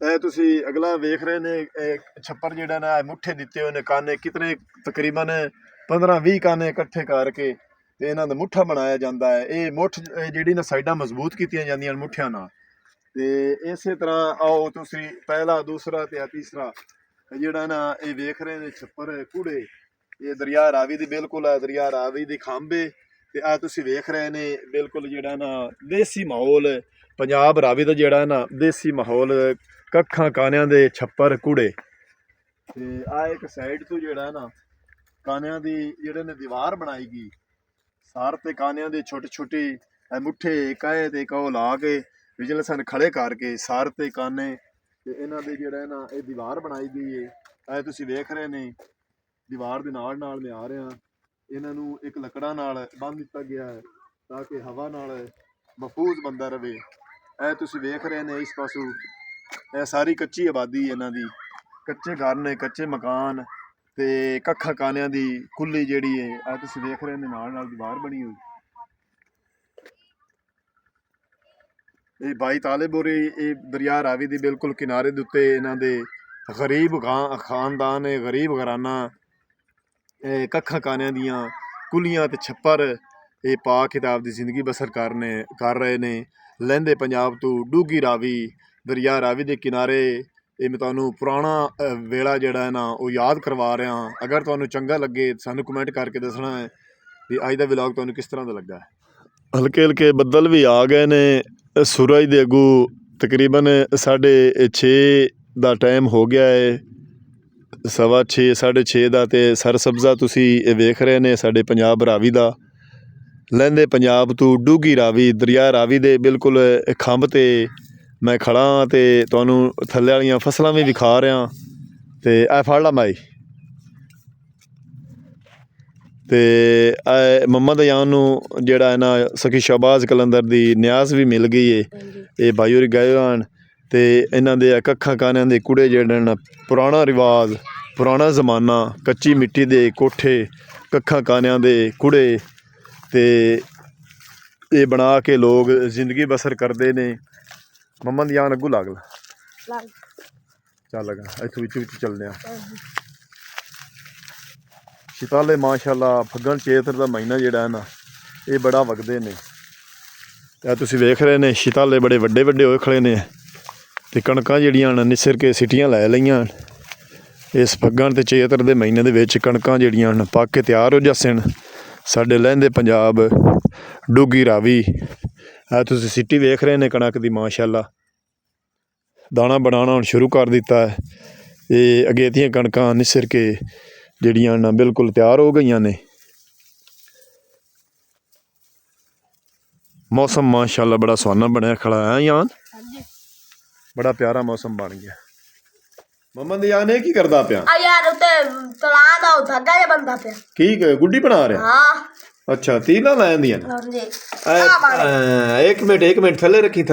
ਇਹ ਤੁਸੀਂ ਅਗਲਾ ਵੇਖ ਰਹੇ ਨੇ ਛੱਪਰ ਜਿਹੜਾ ਨਾ ਮੁੱਠੇ ਦਿੱਤੇ ਹੋਏ ਨੇ ਕਾਨੇ, ਕਿਤਨੇ ਤਕਰੀਬਨ 15-20 ਕਾਨੇ ਇਕੱਠੇ ਕਰਕੇ ਤੇ ਇਹਨਾਂ ਦਾ ਮੁੱਠਾ ਬਣਾਇਆ ਜਾਂਦਾ ਹੈ। ਇਹ ਮੁੱਠ ਜਿਹੜੀ ਨਾ ਸਾਈਡਾਂ ਮਜ਼ਬੂਤ ਕੀਤੀਆਂ ਜਾਂਦੀਆਂ ਮੁੱਠਿਆਂ ਨਾਲ। ਤੇ ਇਸੇ ਤਰ੍ਹਾਂ ਆਓ ਤੁਸੀਂ ਪਹਿਲਾ, ਦੂਸਰਾ ਤੇ ਤੀਸਰਾ ਜਿਹੜਾ ਨਾ ਇਹ ਵੇਖ ਰਹੇ ਨੇ ਛੱਪਰ ਕੂੜੇ, ਇਹ ਦਰਿਆ ਰਾਵੀ ਦੀ ਬਿਲਕੁਲ ਹੈ, ਦਰਿਆ ਰਾਵੀ ਦੀ ਖਾਂਬੇ। ਤੇ ਆ ਤੁਸੀਂ ਵੇਖ ਰਹੇ ਨੇ ਬਿਲਕੁਲ ਜਿਹੜਾ ਨਾ ਦੇਸੀ ਮਾਹੌਲ, ਪੰਜਾਬ ਰਾਵੀ ਦਾ ਜਿਹੜਾ ਨਾ ਦੇਸੀ ਮਾਹੌਲ, ਕੱਖਾਂ ਕਾਨਿਆਂ ਦੇ ਛੱਪਰ ਕੂੜੇ। ਤੇ ਆ ਇੱਕ ਸਾਈਡ ਤੋਂ ਜਿਹੜਾ ਨਾ ਕਾਨਿਆਂ ਦੀ ਜਿਹੜੇ ਨੇ ਦੀਵਾਰ ਬਣਾਈ ਗਈ, ਸਾਰ ਤੇ ਕਾਨਿਆਂ ਦੇ ਛੋਟੇ ਛੋਟੇ ਮੁੱਠੇ ਕਾਏ ਤੇ ਕਹੋ ਲਾ ਕੇ ਵਿਜਲੈਂਸ ਨੇ ਖੜੇ ਕਰਕੇ ਸਾਰ ਤੇ ਕਾਨੇ ਤੇ ਇਹਨਾਂ ਦੇ ਜਿਹੜਾ ਨਾ ਇਹ ਦੀਵਾਰ ਬਣਾਈ ਗਈ ਹੈ। ਇਹ ਤੁਸੀਂ ਵੇਖ ਰਹੇ ਨੇ ਦੀਵਾਰ ਦੇ ਨਾਲ ਨਾਲ ਮੈਂ ਆ ਰਿਹਾ, ਇਹਨਾਂ ਨੂੰ ਇੱਕ ਲੱਕੜਾਂ ਨਾਲ ਬੰਨ੍ਹ ਦਿੱਤਾ ਗਿਆ ਹੈ ਤਾਂ ਕਿ ਹਵਾ ਨਾਲ ਮਹਿਫੂਜ਼ ਬੰਦਾ ਰਵੇ। ਇਹ ਤੁਸੀਂ ਵੇਖ ਰਹੇ ਨੇ ਇਸ ਪਾਸੋਂ ਇਹ ਸਾਰੀ ਕੱਚੀ ਆਬਾਦੀ ਇਹਨਾਂ ਦੀ, ਕੱਚੇ ਘਰ ਨੇ, ਕੱਚੇ ਮਕਾਨ ਤੇ ਕੱਖਾਂ ਕਾਨਿਆਂ ਦੀ ਕੁੱਲੀ ਜਿਹੜੀ ਹੈ। ਇਹ ਤੁਸੀਂ ਵੇਖ ਰਹੇ ਨੇ ਨਾਲ ਨਾਲ ਦੀਵਾਰ ਬਣੀ ਹੋਈ। ਇਹ ਬਾਈ ਤਾਲੇਬੋਰੀ, ਇਹ ਦਰਿਆ ਰਾਵੀ ਦੀ ਬਿਲਕੁਲ ਕਿਨਾਰੇ ਦੇ ਉੱਤੇ ਇਹਨਾਂ ਦੇ ਗਰੀਬ ਖਾਨਦਾਨ ਹੈ, ਗਰੀਬ ਘਰਾਨਾ ਇਹ ਕੱਖਾਂ ਕਾਨਿਆਂ ਦੀਆਂ ਕੁੱਲੀਆਂ ਤੇ ਛੱਪਰ ਇਹ ਪਾ ਕੇ ਤਾਂ ਆਪਦੀ ਜ਼ਿੰਦਗੀ ਬਸਰ ਕਰ ਰਹੇ ਨੇ। ਲਹਿੰਦੇ ਪੰਜਾਬ ਤੋਂ ਡੂੰਘੀ ਰਾਵੀ, ਦਰਿਆ ਰਾਵੀ ਦੇ ਕਿਨਾਰੇ ਇਹ ਮੈਂ ਤੁਹਾਨੂੰ ਪੁਰਾਣਾ ਵੇਲਾ ਜਿਹੜਾ ਹੈ ਨਾ ਉਹ ਯਾਦ ਕਰਵਾ ਰਿਹਾ ਹਾਂ। ਅਗਰ ਤੁਹਾਨੂੰ ਚੰਗਾ ਲੱਗੇ ਸਾਨੂੰ ਕਮੈਂਟ ਕਰਕੇ ਦੱਸਣਾ ਹੈ ਵੀ ਅੱਜ ਦਾ ਵਲੌਗ ਤੁਹਾਨੂੰ ਕਿਸ ਤਰ੍ਹਾਂ ਦਾ ਲੱਗਾ ਹੈ। ਹਲਕੇ ਹਲਕੇ ਬੱਦਲ ਵੀ ਆ ਗਏ ਨੇ, ਸੂਰਜ ਦੇ ਅੱਗੂ ਤਕਰੀਬਨ 6:30 ਦਾ ਟਾਈਮ ਹੋ ਗਿਆ ਹੈ, 6:15 6:30 ਦਾ। ਤੇ ਸਰਸਬਜ਼ਾ ਤੁਸੀਂ ਇਹ ਵੇਖ ਰਹੇ ਨੇ ਸਾਡੇ ਪੰਜਾਬ ਰਾਵੀ ਦਾ, ਲਹਿੰਦੇ ਪੰਜਾਬ ਤੋਂ ਡੂੰਘੀ ਰਾਵੀ, ਦਰਿਆ ਰਾਵੀ ਦੇ ਬਿਲਕੁਲ ਖੰਭ ਤੇ ਮੈਂ ਖੜਾ ਹਾਂ ਤੇ ਤੁਹਾਨੂੰ ਥੱਲੇ ਵਾਲੀਆਂ ਫਸਲਾਂ ਵੀ ਵਿਖਾ ਰਿਹਾ। ਤੇ ਇਹ ਫੜ ਲਾ ਮਾਈ। ਤੇ ਮੁਹੰਮਦ ਅਯਾਨ ਨੂੰ ਜਿਹੜਾ ਹੈ ਨਾ ਸਖੀ ਸ਼ਹਬਾਜ਼ ਕਲੰਦਰ ਦੀ ਨਿਆਜ਼ ਵੀ ਮਿਲ ਗਈ ਹੈ। ਇਹ ਭਾਈ ਹੋਰੀ ਗਏ ਹਨ ਤੇ ਇਹਨਾਂ ਦੇ ਕੱਖਾਂ ਕਾਨਿਆਂ ਦੇ ਕੂੜੇ ਜਿਹੜੇ ਨੇ, ਪੁਰਾਣਾ ਰਿਵਾਜ਼, ਪੁਰਾਣਾ ਜ਼ਮਾਨਾ, ਕੱਚੀ ਮਿੱਟੀ ਦੇ ਕੋਠੇ, ਕੱਖਾਂ ਕਾਨਿਆਂ ਦੇ ਕੂੜੇ ਤੇ ਇਹ ਬਣਾ ਕੇ ਲੋਕ ਜ਼ਿੰਦਗੀ ਬਸਰ ਕਰਦੇ ਨੇ। ਮੁਹੰਮਦ ਅਯਾਨ ਅੱਗੂ ਲੱਗ ਲਾ ਚੱਲ ਲਗਾ ਇੱਥੋਂ ਵਿੱਚ ਚੱਲਦੇ ਆ। ਸ਼ਿਤਾਲੇ ਮਾਸ਼ਾਅੱਲਾ ਫੱਗਣ ਚੇਤਰ ਦਾ ਮਹੀਨਾ ਜਿਹੜਾ ਹੈ ਨਾ ਇਹ ਬੜਾ ਵਗਦੇ ਨੇ। ਇਹ ਤੁਸੀਂ ਵੇਖ ਰਹੇ ਨੇ ਸ਼ਿਤਾਲੇ ਬੜੇ ਵੱਡੇ ਵੱਡੇ ਹੋਏ ਖੜੇ ਨੇ ਤੇ ਕਣਕਾਂ ਜਿਹੜੀਆਂ ਹਨ ਨਿਸਰ ਕੇ ਸਿੱਟੀਆਂ ਲੈ ਲਈਆਂ। ਇਸ ਫੱਗਣ ਤੇ ਚੇਤਰ ਦੇ ਮਹੀਨੇ ਦੇ ਵਿੱਚ ਕਣਕਾਂ ਜਿਹੜੀਆਂ ਹਨ ਪੱਕ ਕੇ ਤਿਆਰ ਹੋ ਜਾਸਣ। ਸਾਡੇ ਲਹਿੰਦੇ ਪੰਜਾਬ ਡੂੰਘੀ ਰਾਵੀ, ਇਹ ਤੁਸੀਂ ਸਿੱਟੀ ਵੇਖ ਰਹੇ ਨੇ ਕਣਕ ਦੀ ਮਾਸ਼ਾਅੱਲਾ, ਦਾਣਾ ਬਣਾਉਣਾ ਹੁਣ ਸ਼ੁਰੂ ਕਰ ਦਿੱਤਾ ਹੈ। ਇਹ ਅਗੇਤੀਆਂ ਕਣਕਾਂ ਨਿਸਰ ਕੇ ਜਿਹੜੀਆਂ ਨਾ ਬਿਲਕੁਲ ਤਿਆਰ ਹੋ ਗਈਆਂ ਨੇ। ਮੌਸਮ ਮਾਸ਼ਾਅੱਲਾ ਬੜਾ ਸੁਹਾਨਾ ਬਣਿਆ ਖੜਾ ਹੈ ਯਾਨ, ਬੜਾ ਪਿਆਰਾ ਮੌਸਮ ਬਣ ਗਿਆ। ਮੁਹੰਮਦ ਅਯਾਨ ਇਹ ਕੀ ਕਰਦਾ ਪਿਆ? ਯਾਰ ਉੱਤੇ ਤਲਾਅ ਦਾ ਉਹ ਧਾਗਾ ਜਿਹਾ ਬੰਦਾ ਪਿਆ। ਕੀ ਗੁੱਡੀ ਬਣਾ ਰਿਹਾ? ਹਾਂ ਅੱਛਾ, ਤੀਲਾਂ ਲੈ ਆਂਦੀਆਂ ਨੇ। ਹਾਂਜੀ ਇੱਕ ਮਿੰਟ ਥੱਲੇ ਰੱਖੀ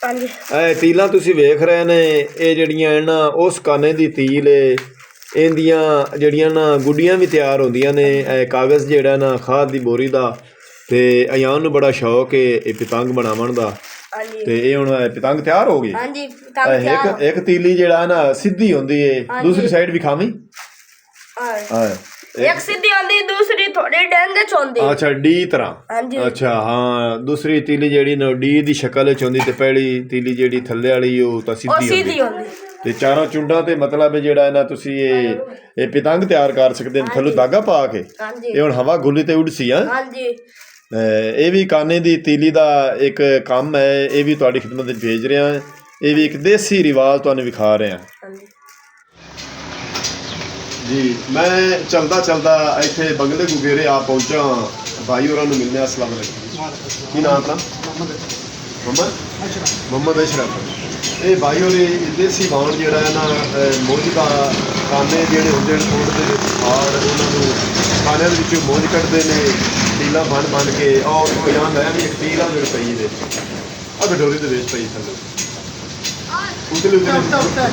ਹਾਂਜੀ। ਇਹ ਤੀਲਾਂ ਤੁਸੀਂ ਵੇਖ ਰਹੇ ਨੇ, ਇਹ ਜਿਹੜੀਆਂ ਨਾ ਉਸ ਕਾਨੇ ਦੀ ਤੀਲ ਏ, ਇਹਦੀਆਂ ਜਿਹੜੀਆਂ ਨਾ ਗੁੱਡੀਆਂ ਵੀ ਤਿਆਰ ਹੁੰਦੀਆਂ ਨੇ। ਇਹ ਕਾਗਜ਼ ਜਿਹੜਾ ਨਾ ਖਾਦ ਦੀ ਬੋਰੀ ਦਾ, ਤੇ ਅਯਾਨ ਨੂੰ ਬੜਾ ਸ਼ੌਕ ਹੈ ਇਹ ਪਤੰਗ ਬਣਾਉਣ ਦਾ। ਤੇ ਇਹ ਹੁਣ ਪਤੰਗ ਤਿਆਰ ਹੋ ਗਈ। ਹਾਂਜੀ ਇੱਕ ਤੀਲੀ ਜਿਹੜਾ ਨਾ ਸਿੱਧੀ ਹੁੰਦੀ ਏ, ਦੂਸਰੀ ਸਾਈਡ ਵੀ ਖਾਵੀਂ। ਇੱਕ ਸਿੱਧੀ ਹੁੰਦੀ, ਦੂਸਰੀ ਥੋੜੀ ਡੰਗੇ ਚ ਹੁੰਦੀ। ਅੱਛਾ, ਡੀ ਤਰ੍ਹਾਂ। ਹਾਂਜੀ ਅੱਛਾ ਹਾਂ, ਦੂਸਰੀ ਤੀਲੀ ਜਿਹੜੀ ਨਾ ਡੀ ਦੀ ਸ਼ਕਲ ਚ ਹੁੰਦੀ ਤੇ ਪਹਿਲੀ ਤੀਲੀ ਜਿਹੜੀ ਥੱਲੇ ਵਾਲੀ ਉਹ ਤਾਂ ਸਿੱਧੀ ਹੁੰਦੀ। ਤੇ ਚਾਰਾਂ ਚੁੰਡਾਂ ਤੇ ਮਤਲਬ ਜਿਹੜਾ ਹੈ ਨਾ ਤੁਸੀਂ ਇਹ ਪਤੰਗ ਤਿਆਰ ਕਰ ਸਕਦੇ ਨੇ ਥੱਲੋਂ ਧਾਗਾ ਪਾ ਕੇ। ਇਹ ਹੁਣ ਹਵਾ ਗੁੱਲੀ ਤੇ ਉੱਡ ਸੀ। ਹਾਂਜੀ ਇਹ ਵੀ ਕਾਨੇ ਦੀ ਤੀਲੀ ਦਾ ਇੱਕ ਕੰਮ ਹੈ, ਇਹ ਵੀ ਤੁਹਾਡੀ ਖਿਦਮਤ ਵਿੱਚ ਭੇਜ ਰਿਹਾ। ਇਹ ਵੀ ਇੱਕ ਦੇਸੀ ਰਿਵਾਜ ਤੁਹਾਨੂੰ ਵਿਖਾ ਰਿਹਾ ਜੀ। ਮੈਂ ਚਲਦਾ ਇੱਥੇ ਬੰਗਲੇ ਗੁਗੇਰੇ ਆ ਪਹੁੰਚਾ, ਭਾਈ ਹੋਰਾਂ ਨੂੰ ਮਿਲਨੇ। ਅਸਲਾਮ ਵਾਲੇਕੁਮ। ਕੀ ਨਾਮ ਆਪਣਾ? ਮੁਹੰਮਦ ਅਸ਼ਰਫ। ਇਹ ਭਾਈ ਹੋਰੀ ਦੇਸੀ ਵਾਣ ਜਿਹੜਾ ਹੈ ਨਾ ਮੋਝ ਦਾ ਕਾਨੇ ਜਿਹੜੇ ਹੁੰਦੇ ਨੇ ਕੋਟ ਦੇ ਵਿੱਚ ਹਾੜ, ਉਹਨਾਂ ਨੂੰ ਕਾਨਿਆਂ ਦੇ ਵਿੱਚੋਂ ਮੋਝ ਕੱਢਦੇ ਨੇ ਤੀਲਾਂ ਬਣ ਕੇ। ਔਰ ਕੋਈ ਆਂ ਲੈ ਵੀ ਇੱਕ ਤੀਲ ਆ ਜਿਹੜੀ ਪਈ ਇਹਦੇ ਆ ਗਡੋਰੀ ਦੇ ਵਿੱਚ ਪਈ ਥੱਲੇ ਉਤਲੇ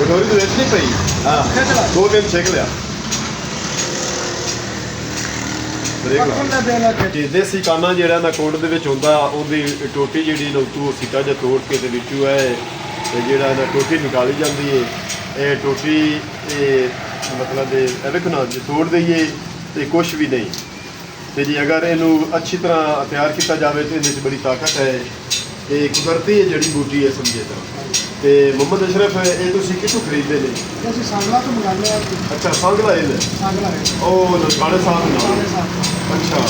ਗਡੋਰੀ ਦੇ ਵਿੱਚ ਨਹੀਂ ਪਈ। ਹਾਂ 2 ਦਿਨ ਛੇਕ ਲਿਆ। ਜੀ ਦੇਸੀ ਕਾਨਾ ਜਿਹੜਾ ਨਾ ਕੋਟ ਦੇ ਵਿੱਚ ਹੁੰਦਾ ਉਹਦੀ ਟੋਟੀ ਜਿਹੜੀ ਨਾ ਉਤੋਂ ਸਿੱਕਾ ਜਿਹਾ ਤੋੜ ਕੇ ਤੇ ਵਿੱਚੋਂ ਹੈ ਤੇ ਜਿਹੜਾ ਨਾ ਟੋਟੀ ਨਿਕਾਲੀ ਜਾਂਦੀ ਹੈ ਇਹ ਟੋਟੀ ਇਹ ਮਤਲਬ ਇਹ ਵੇਖੋ ਨਾ ਜੇ ਤੋੜ ਦਈਏ ਤੇ ਕੁਛ ਵੀ ਨਹੀਂ ਤੇ ਜੀ ਅਗਰ ਇਹਨੂੰ ਅੱਛੀ ਤਰ੍ਹਾਂ ਤਿਆਰ ਕੀਤਾ ਜਾਵੇ ਤੇ ਇਹਦੇ 'ਚ ਬੜੀ ਤਾਕਤ ਹੈ ਇਹ ਕੁਦਰਤੀ ਜੜੀ ਬੂਟੀ ਹੈ ਸਮਝੇ ਤਾਂ ਤੇ ਮੁਹੰਮਦ ਅਸ਼ਰਫ ਇਹ ਤੁਸੀਂ ਕਿੱਥੋਂ ਖਰੀਦਦੇ ਨੇ ਅਸੀਂ ਸਾਂਗਲਾ ਤੋਂ ਮੰਗਾਉਂਦੇ ਆ ਅੱਛਾ ਸੰਗਲਾ ਇਹ ਲੈ ਸਾਂਗਲਾ ਹੈ ਉਹ ਨਨਕਾਣੇ ਸਾਹਿਬ ਨਾਲ ਅੱਛਾ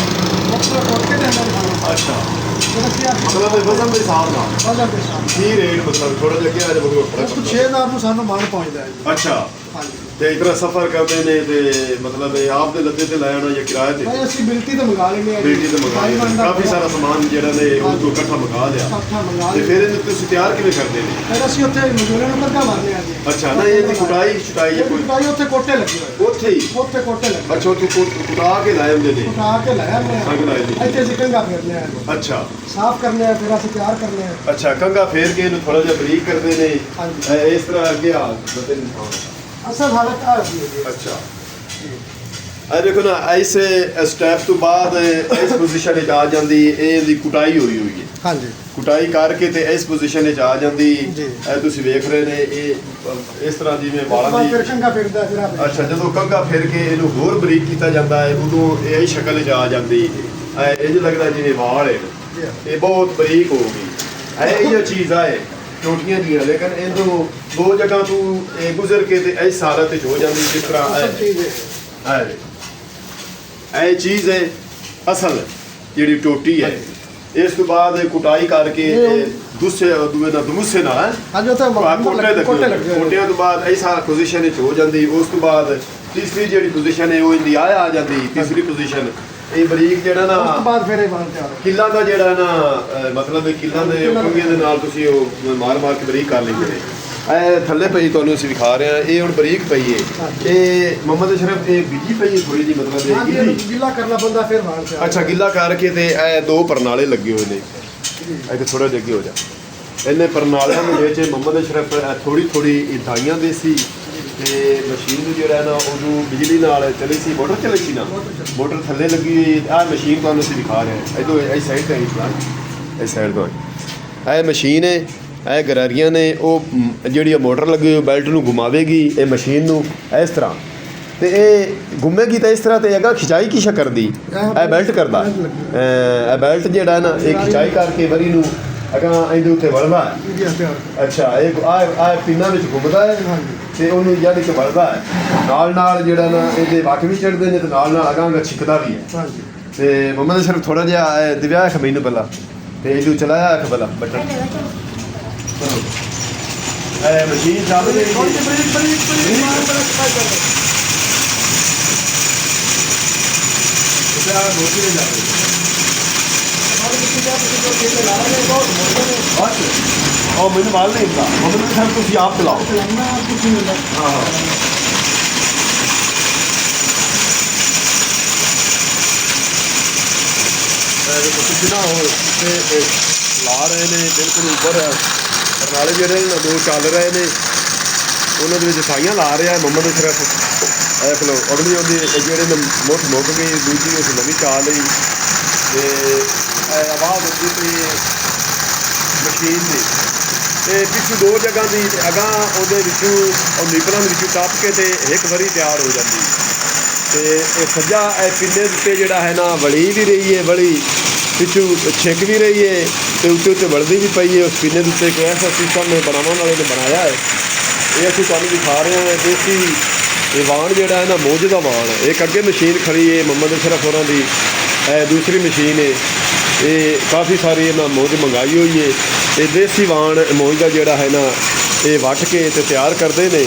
ਡਾਕਟਰ ਕੋਟਕੇ ਦੇ ਅੰਦਰ ਖਾਣਾ ਅੱਛਾ ਜਿਹੜਾ ਕੀ ਆ ਮਤਲਬ ਇਹ ਵਜ਼ਨ ਦੇ ਹਿਸਾਬ ਨਾਲ ਬਾਜ਼ਾਰ ਦੇ ਸਾਹਮਣੇ ਕੀ ਰੇਟ ਮਤਲਬ ਥੋੜਾ ਜਿਹਾ ਕਿਹਾ ਜੇ ਬਗੋ ਉਸ ਤੋਂ 6000 ਨੂੰ ਸਾਨੂੰ ਮਾਲ ਪਹੁੰਚਦਾ ਹੈ ਜੀ। ਅੱਛਾ ਹਾਂਜੀ ਤੇ ਇਤਨਾ ਸਫ਼ਰ ਕਰਦੇ ਨੇ ਤੇ ਮਤਲਬ ਇਹ ਆਪ ਦੇ ਲੱਦੇ ਤੇ ਲੈ ਆਉਣਾ ਜਾਂ ਕਿਰਾਏ ਤੇ ਨਹੀਂ ਅਸੀਂ ਬਿਲਟੀ ਤੋਂ ਮੰਗਾ ਲੈਂਦੇ ਆ ਬੇਟੀ ਤੇ ਮੰਗਾ ਲਿਆ ਕਾਫੀ ਸਾਰਾ ਸਮਾਨ ਜਿਹੜਾ ਨੇ ਉਹ ਤੋਂ ਇਕੱਠਾ ਮੰਗਾ ਲਿਆ ਇਕੱਠਾ ਮੰਗਾ ਤੇ ਲਿਆ ਫਿਰ ਇਹਨੂੰ ਤੁਸੀਂ ਤਿਆਰ ਕਿਵੇਂ ਕਰਦੇ ਨੇ ਫਿਰ ਅਸੀਂ ਉੱਥੇ ਮਜ਼ਦੂਰਾਂ ਨੂੰ ਕੱਢਾ ਮਾਰਨੇ ਆ ਜੀ ਅੱਛਾ ਨਾ ਇਹਦੀ ਕੁਟਾਈ ਛਟਾਈ ਜਾਂ ਕੋਈ ਕੋਈ ਉੱਥੇ ਕੋਟੇ ਲੱਗੇ ਹੋਏ ਉੱਥੇ ਹੀ ਉੱਥੇ ਕੋਟੇ ਲੱਗੇ ਅੱਛਾ ਤੂੰ ਕੁਟਾ ਕੇ ਲਾਏ ਹੁੰਦੇ ਨੇ ਉਠਾ ਕੇ ਲੈ ਆਉਂਦੇ ਸੰਗ ਲਾਏ ਆ ਨੇ ਇੱਥੇ ਅਸੀਂ ਕੰਗਾ ਫੇਰਨੇ ਆ ਅੱਛਾ ਸਾਫ਼ ਕਰਨੇ ਆ ਫਿਰ ਅਸੀਂ ਤਿਆਰ ਕਰਨੇ ਆ ਅੱਛਾ ਕੰਗਾ ਫੇਰ ਕੇ ਇਹਨੂੰ ਥੋੜਾ ਜਿਹਾ ਬਰੀਕ ਕਰਦੇ ਨੇ ਹਾਂਜੀ। ਇਸ ਤਰ੍ਹਾਂ ਅੱਗੇ ਆ ਬਤੇ ਨਹੀਂ ਅਸਲ ਹਾਲਤ ਆ ਰਹੀ ਹੈ ਜੀ ਅੱਛਾ ਇਹ ਦੇਖੋ ਨਾ ਐਸੇ ਸਟੈਪ ਤੋਂ ਬਾਅਦ ਇਸ ਪੋਜੀਸ਼ਨ ਵਿੱਚ ਆ ਜਾਂਦੀ ਇਹ ਦੀ ਕੁਟਾਈ ਹੋਈ ਹੈ ਹਾਂਜੀ ਕੁਟਾਈ ਕਰਕੇ ਤੇ ਇਸ ਪੋਜੀਸ਼ਨ ਵਿੱਚ ਆ ਜਾਂਦੀ ਜੀ। ਇਹ ਤੁਸੀਂ ਵੇਖ ਰਹੇ ਨੇ ਇਹ ਇਸ ਤਰ੍ਹਾਂ ਜਿਵੇਂ ਵਾਲਾਂ ਬਾਅਦ ਫਿਰ ਦੀ ਕੰਗਾ ਫਿਰਦਾ ਫਿਰ ਆ ਅੱਛਾ ਜਦੋਂ ਕੰਗਾ ਫਿਰ ਕੇ ਇਹਨੂੰ ਹੋਰ ਬਰੀਕ ਕੀਤਾ ਜਾਂਦਾ ਹੈ ਉਦੋਂ ਇਹ ਸ਼ਕਲ ਵਿੱਚ ਆ ਜਾਂਦੀ ਇੰਜ ਲੱਗਦਾ ਜਿਵੇਂ ਵਾਲ ਹੈ ਇਹ ਬਹੁਤ ਬਰੀਕ ਹੋ ਗਈ ਇਹ ਜੋ ਚੀਜ਼ ਆਏ ਟੋਟੀਆਂ ਦੀਆਂ ਲੇਕਿਨ ਇਹਨੂੰ ਦੋ ਜਗ੍ਹਾ ਤੋਂ ਇਹ ਗੁਜ਼ਰ ਕੇ ਤੇ ਇਸ ਹਾਲਤ ਵਿੱਚ ਹੋ ਜਾਂਦੀ ਜਿਸ ਤਰ੍ਹਾਂ ਸਭ ਚੀਜ਼ ਹੈ ਇਹ ਚੀਜ਼ ਹੈ ਅਸਲ ਜਿਹੜੀ ਟੋਟੀ ਹੈ ਇਸ ਤੋਂ ਬਾਅਦ ਕੁਟਾਈ ਕਰਕੇ ਦੂਸਰੇ ਨਾਲ ਹਾਂਜੀ ਉੱਥੇ ਕੋਟੇ ਲੱਗੇ ਹੋਏ ਕੋਟਿਆਂ ਤੋਂ ਬਾਅਦ ਐਸਾ ਪੋਜੀਸ਼ਨ ਵਿੱਚ ਹੋ ਜਾਂਦੀ ਉਸ ਤੋਂ ਬਾਅਦ ਤੀਸਰੀ ਜਿਹੜੀ ਪੋਜੀਸ਼ਨ ਹੈ ਉਹ ਇੰਦੀ ਆ ਜਾਂਦੀ ਤੀਸਰੀ ਪੋਜੀਸ਼ਨ ਇਹ ਬਰੀਕ ਜਿਹੜਾ ਨਾ ਉਸ ਤੋਂ ਬਾਅਦ ਫਿਰ ਇਹ ਬਣ ਤਿਆਰ ਹੈ ਕਿੱਲਾਂ ਦਾ ਜਿਹੜਾ ਨਾ ਮਤਲਬ ਕਿੱਲਾਂ ਦੇ ਕੰਗੀਆਂ ਦੇ ਨਾਲ ਤੁਸੀਂ ਉਹ ਮਾਰ ਕੇ ਬਰੀਕ ਕਰ ਲੈਂਦੇ ਨੇ ਇਹ ਥੱਲੇ ਪਈ ਤੁਹਾਨੂੰ ਅਸੀਂ ਵਿਖਾ ਰਹੇ ਹਾਂ ਇਹ ਹੁਣ ਬਰੀਕ ਪਈ ਹੈ ਇਹ ਮੁਹੰਮਦ ਅਸ਼ਰਫ ਇਹ ਬੀਜੀ ਪਈ ਹੈ ਥੋੜੀ ਜੀ ਮਤਲਬ ਇਹ ਗਿੱਲੀ ਗਿੱਲਾ ਕਰਨਾ ਬੰਦਾ ਫਿਰ ਬਣ ਤਿਆਰ ਅੱਛਾ ਗਿੱਲਾ ਕਰਕੇ ਤੇ ਇਹ ਦੋ ਪਰਨਾਲੇ ਲੱਗੇ ਹੋਏ ਨੇ ਇੱਥੇ ਥੋੜਾ ਜਿਹਾ ਅੱਗੇ ਹੋ ਜਾ ਇਹਨੇ ਪਰਨਾਲਿਆਂ ਦੇ ਵਿੱਚ ਮੁਹੰਮਦ ਅਸ਼ਰਫ ਥੋੜੀ ਥੋੜੀ ਇਦਾਈਆਂ ਦੇ ਸੀ ਤੇ ਮਸ਼ੀਨ ਨੂੰ ਜਿਹੜਾ ਨਾ ਉਹਨੂੰ ਬਿਜਲੀ ਨਾਲ ਚੱਲੀ ਸੀ ਮੋਟਰ ਚੱਲੀ ਸੀ ਨਾ ਮੋਟਰ ਥੱਲੇ ਲੱਗੀ ਹੋਈ ਆਹ ਮਸ਼ੀਨ ਤੁਹਾਨੂੰ ਅਸੀਂ ਦਿਖਾ ਰਹੇ ਹਾਂ ਇਦੋਂ ਇਸ ਸਾਈਡ ਤੇ ਇਸ ਸਾਈਡ ਤੋਂ ਇਹ ਮਸ਼ੀਨ ਹੈ ਇਹ ਗਰਾਰੀਆਂ ਨੇ ਉਹ ਜਿਹੜੀ ਮੋਟਰ ਲੱਗੀ ਹੋਈ ਬੈਲਟ ਨੂੰ ਘੁਮਾਵੇਗੀ ਇਹ ਮਸ਼ੀਨ ਨੂੰ ਇਸ ਤਰ੍ਹਾਂ ਤੇ ਇਹ ਘੁੰਮੇਗੀ ਤਾਂ ਇਸ ਤਰ੍ਹਾਂ ਤੇ ਅਗਾ ਖਿਚਾਈ ਕੀ ਸ਼ਕਰ ਦੀ ਇਹ ਬੈਲਟ ਕਰਦਾ ਇਹ ਬੈਲਟ ਜਿਹੜਾ ਨਾ ਇਹ ਖਿਚਾਈ ਕਰਕੇ ਵਰੀ ਨੂੰ ਅਗਾ ਇਹਦੇ ਉੱਤੇ ਵੜਦਾ ਹੈ ਅੱਛਾ ਇਹ ਆ ਪਿੰਨਾਂ ਵਿੱਚ ਘੁੰਮਦਾ ਹੈ ਤੇ ਉਹਨੂੰ ਯਾਨੀ ਕਿ ਵੜਦਾ ਹੈ ਨਾਲ ਜਿਹੜਾ ਨਾ ਇਹਦੇ ਵੱਟ ਵੀ ਚੜਦੇ ਨੇ ਤੇ ਨਾਲ ਅਗਾਂਗਾ ਛਿਕਦਾ ਵੀ ਹੈ ਤੇ ਮੁਹੰਮਦ ਅਸ਼ਰਫ ਥੋੜਾ ਜਿਹਾ ਦਿਵਿਆ ਹੈ ਮੈਨੂੰ ਪਹਿਲਾਂ ਤੇ ਇਹਨੂੰ ਚਲਾਇਆ ਹੈ ਪਹਿਲਾਂ ਬਟਨ ਇਹ ਮਸ਼ੀਨ ਚੱਲ ਰਹੀ और मैंने माल नहीं था मतलब सर तुम आप चलाओ हाँ हाँ कितना हो ला रहे ने बिल्कुल ऊपर नाले ਜਿਹੜੇ ਨੇ ਦੋ ਚੱਲ ਰਹੇ ਨੇ ਉਹਨਾਂ ਦੇ ਵਿੱਚ ਸਾਈਆਂ ਲਾ ਰਿਹਾ ਮੁਹੰਮਦ ਅਸ਼ਰਫ ਇਹ ਕੋਲ ਅਗਲੀ ਉਹਦੀ ਜਿਹੜੇ ਨੇ ਮੁੱਕ ਗਈ ਦੂਜੀ ਉਸ ਨਵੀਂ ਚਾਲ ਲਈ ਤੇ ਆਵਾਜ਼ ਹੁੰਦੀ ਪਈ ਮਸ਼ੀਨ ਦੀ ਤੇ ਪਿੱਛੋਂ ਦੋ ਜਗ੍ਹਾ ਦੀ ਅਗਾਂ ਉਹਦੇ ਵਿੱਚੋਂ ਉਹ ਨੀਪਰਾਂ ਦੇ ਵਿੱਚੋਂ ਟੱਪ ਕੇ ਤੇ ਇੱਕ ਵਾਰੀ ਤਿਆਰ ਹੋ ਜਾਂਦੀ ਤੇ ਇਹ ਸੱਜਾ ਇਹ ਪਿੰਡੇ ਉੱਤੇ ਜਿਹੜਾ ਹੈ ਨਾ ਵਲੀ ਵੀ ਰਹੀ ਹੈ ਵਲੀ ਪਿੱਛੋਂ ਛਿੱਕ ਵੀ ਰਹੀ ਹੈ ਤੇ ਉੱਤੇ ਵੜਦੀ ਵੀ ਪਈ ਹੈ ਉਸ ਪਿੰਨੇ ਦੇ ਉੱਤੇ ਕੋਈ ਐਸਾ ਸਿਸਟਮ ਨੇ ਬਣਾਉਣ ਵਾਲੇ ਨੇ ਬਣਾਇਆ ਹੈ ਇਹ ਅਸੀਂ ਤੁਹਾਨੂੰ ਦਿਖਾ ਰਹੇ ਹਾਂ ਦੇਸੀ ਇਹ ਵਾਣ ਜਿਹੜਾ ਹੈ ਨਾ ਮੋਜ ਦਾ ਵਾਣ ਹੈ ਇੱਕ ਅੱਗੇ ਮਸ਼ੀਨ ਖੜੀ ਹੈ ਮੁਹੰਮਦ ਅਸ਼ਰਫ ਹੋਰਾਂ ਦੀ ਇਹ ਦੂਸਰੀ ਮਸ਼ੀਨ ਹੈ ਇਹ ਕਾਫੀ ਸਾਰੀ ਇਹਨਾਂ ਮੋਜ ਮੰਗਾਈ ਹੋਈ ਹੈ ਇਹ ਦੇਸੀ ਵਾਣ ਮੋਜ ਦਾ ਜਿਹੜਾ ਹੈ ਨਾ ਇਹ ਵੱਟ ਕੇ ਤੇ ਤਿਆਰ ਕਰਦੇ ਨੇ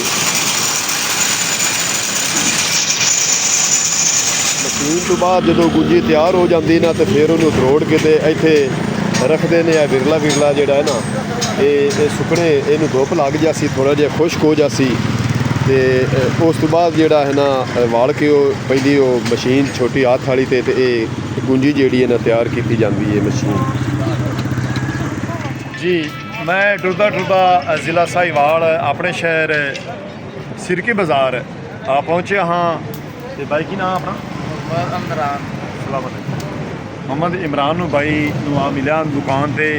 ਮਸ਼ੀਨ ਤੋਂ ਬਾਅਦ ਜਦੋਂ ਗੁੱਜੀ ਤਿਆਰ ਹੋ ਜਾਂਦੀ ਨਾ ਤੇ ਫਿਰ ਉਹਨੂੰ ਤਰੋੜ ਕੇ ਤੇ ਇੱਥੇ ਰੱਖਦੇ ਨੇ ਇਹ ਵਿਰਲਾ ਜਿਹੜਾ ਹੈ ਨਾ ਇਹ ਸੁੱਕਣੇ ਇਹਨੂੰ ਧੁੱਪ ਲੱਗ ਜਾਸੀ ਥੋੜਾ ਜਿਹਾ ਖੁਸ਼ਕ ਹੋ ਜਾਸੀ ਤੇ ਉਸ ਤੋਂ ਬਾਅਦ ਜਿਹੜਾ ਹੈ ਨਾ ਵਾਲ ਕੇ ਉਹ ਪਹਿਲੀ ਉਹ ਮਸ਼ੀਨ ਛੋਟੀ ਹੱਥ ਵਾਲੀ ਤੇ ਇਹ ਗੁੰਜੀ ਜਿਹੜੀ ਹੈ ਨਾ ਤਿਆਰ ਕੀਤੀ ਜਾਂਦੀ ਹੈ ਮਸ਼ੀਨ ਜੀ ਮੈਂ ਟੁਰਦਾ ਜ਼ਿਲ੍ਹਾ ਸਾਹੀਵਾਲ ਆਪਣੇ ਸ਼ਹਿਰ ਸਿਰਕੀ ਬਾਜ਼ਾਰ ਆ ਪਹੁੰਚਿਆ ਹਾਂ ਤੇ ਬਾਈ ਕੀ ਨਾਮ ਆਪਣਾ ਅਸਲਾਮ ਮੁਹੰਮਦ ਇਮਰਾਨ ਨੂੰ ਬਾਈ ਨੂੰ ਆ ਮਿਲਿਆ ਦੁਕਾਨ ਤੇ।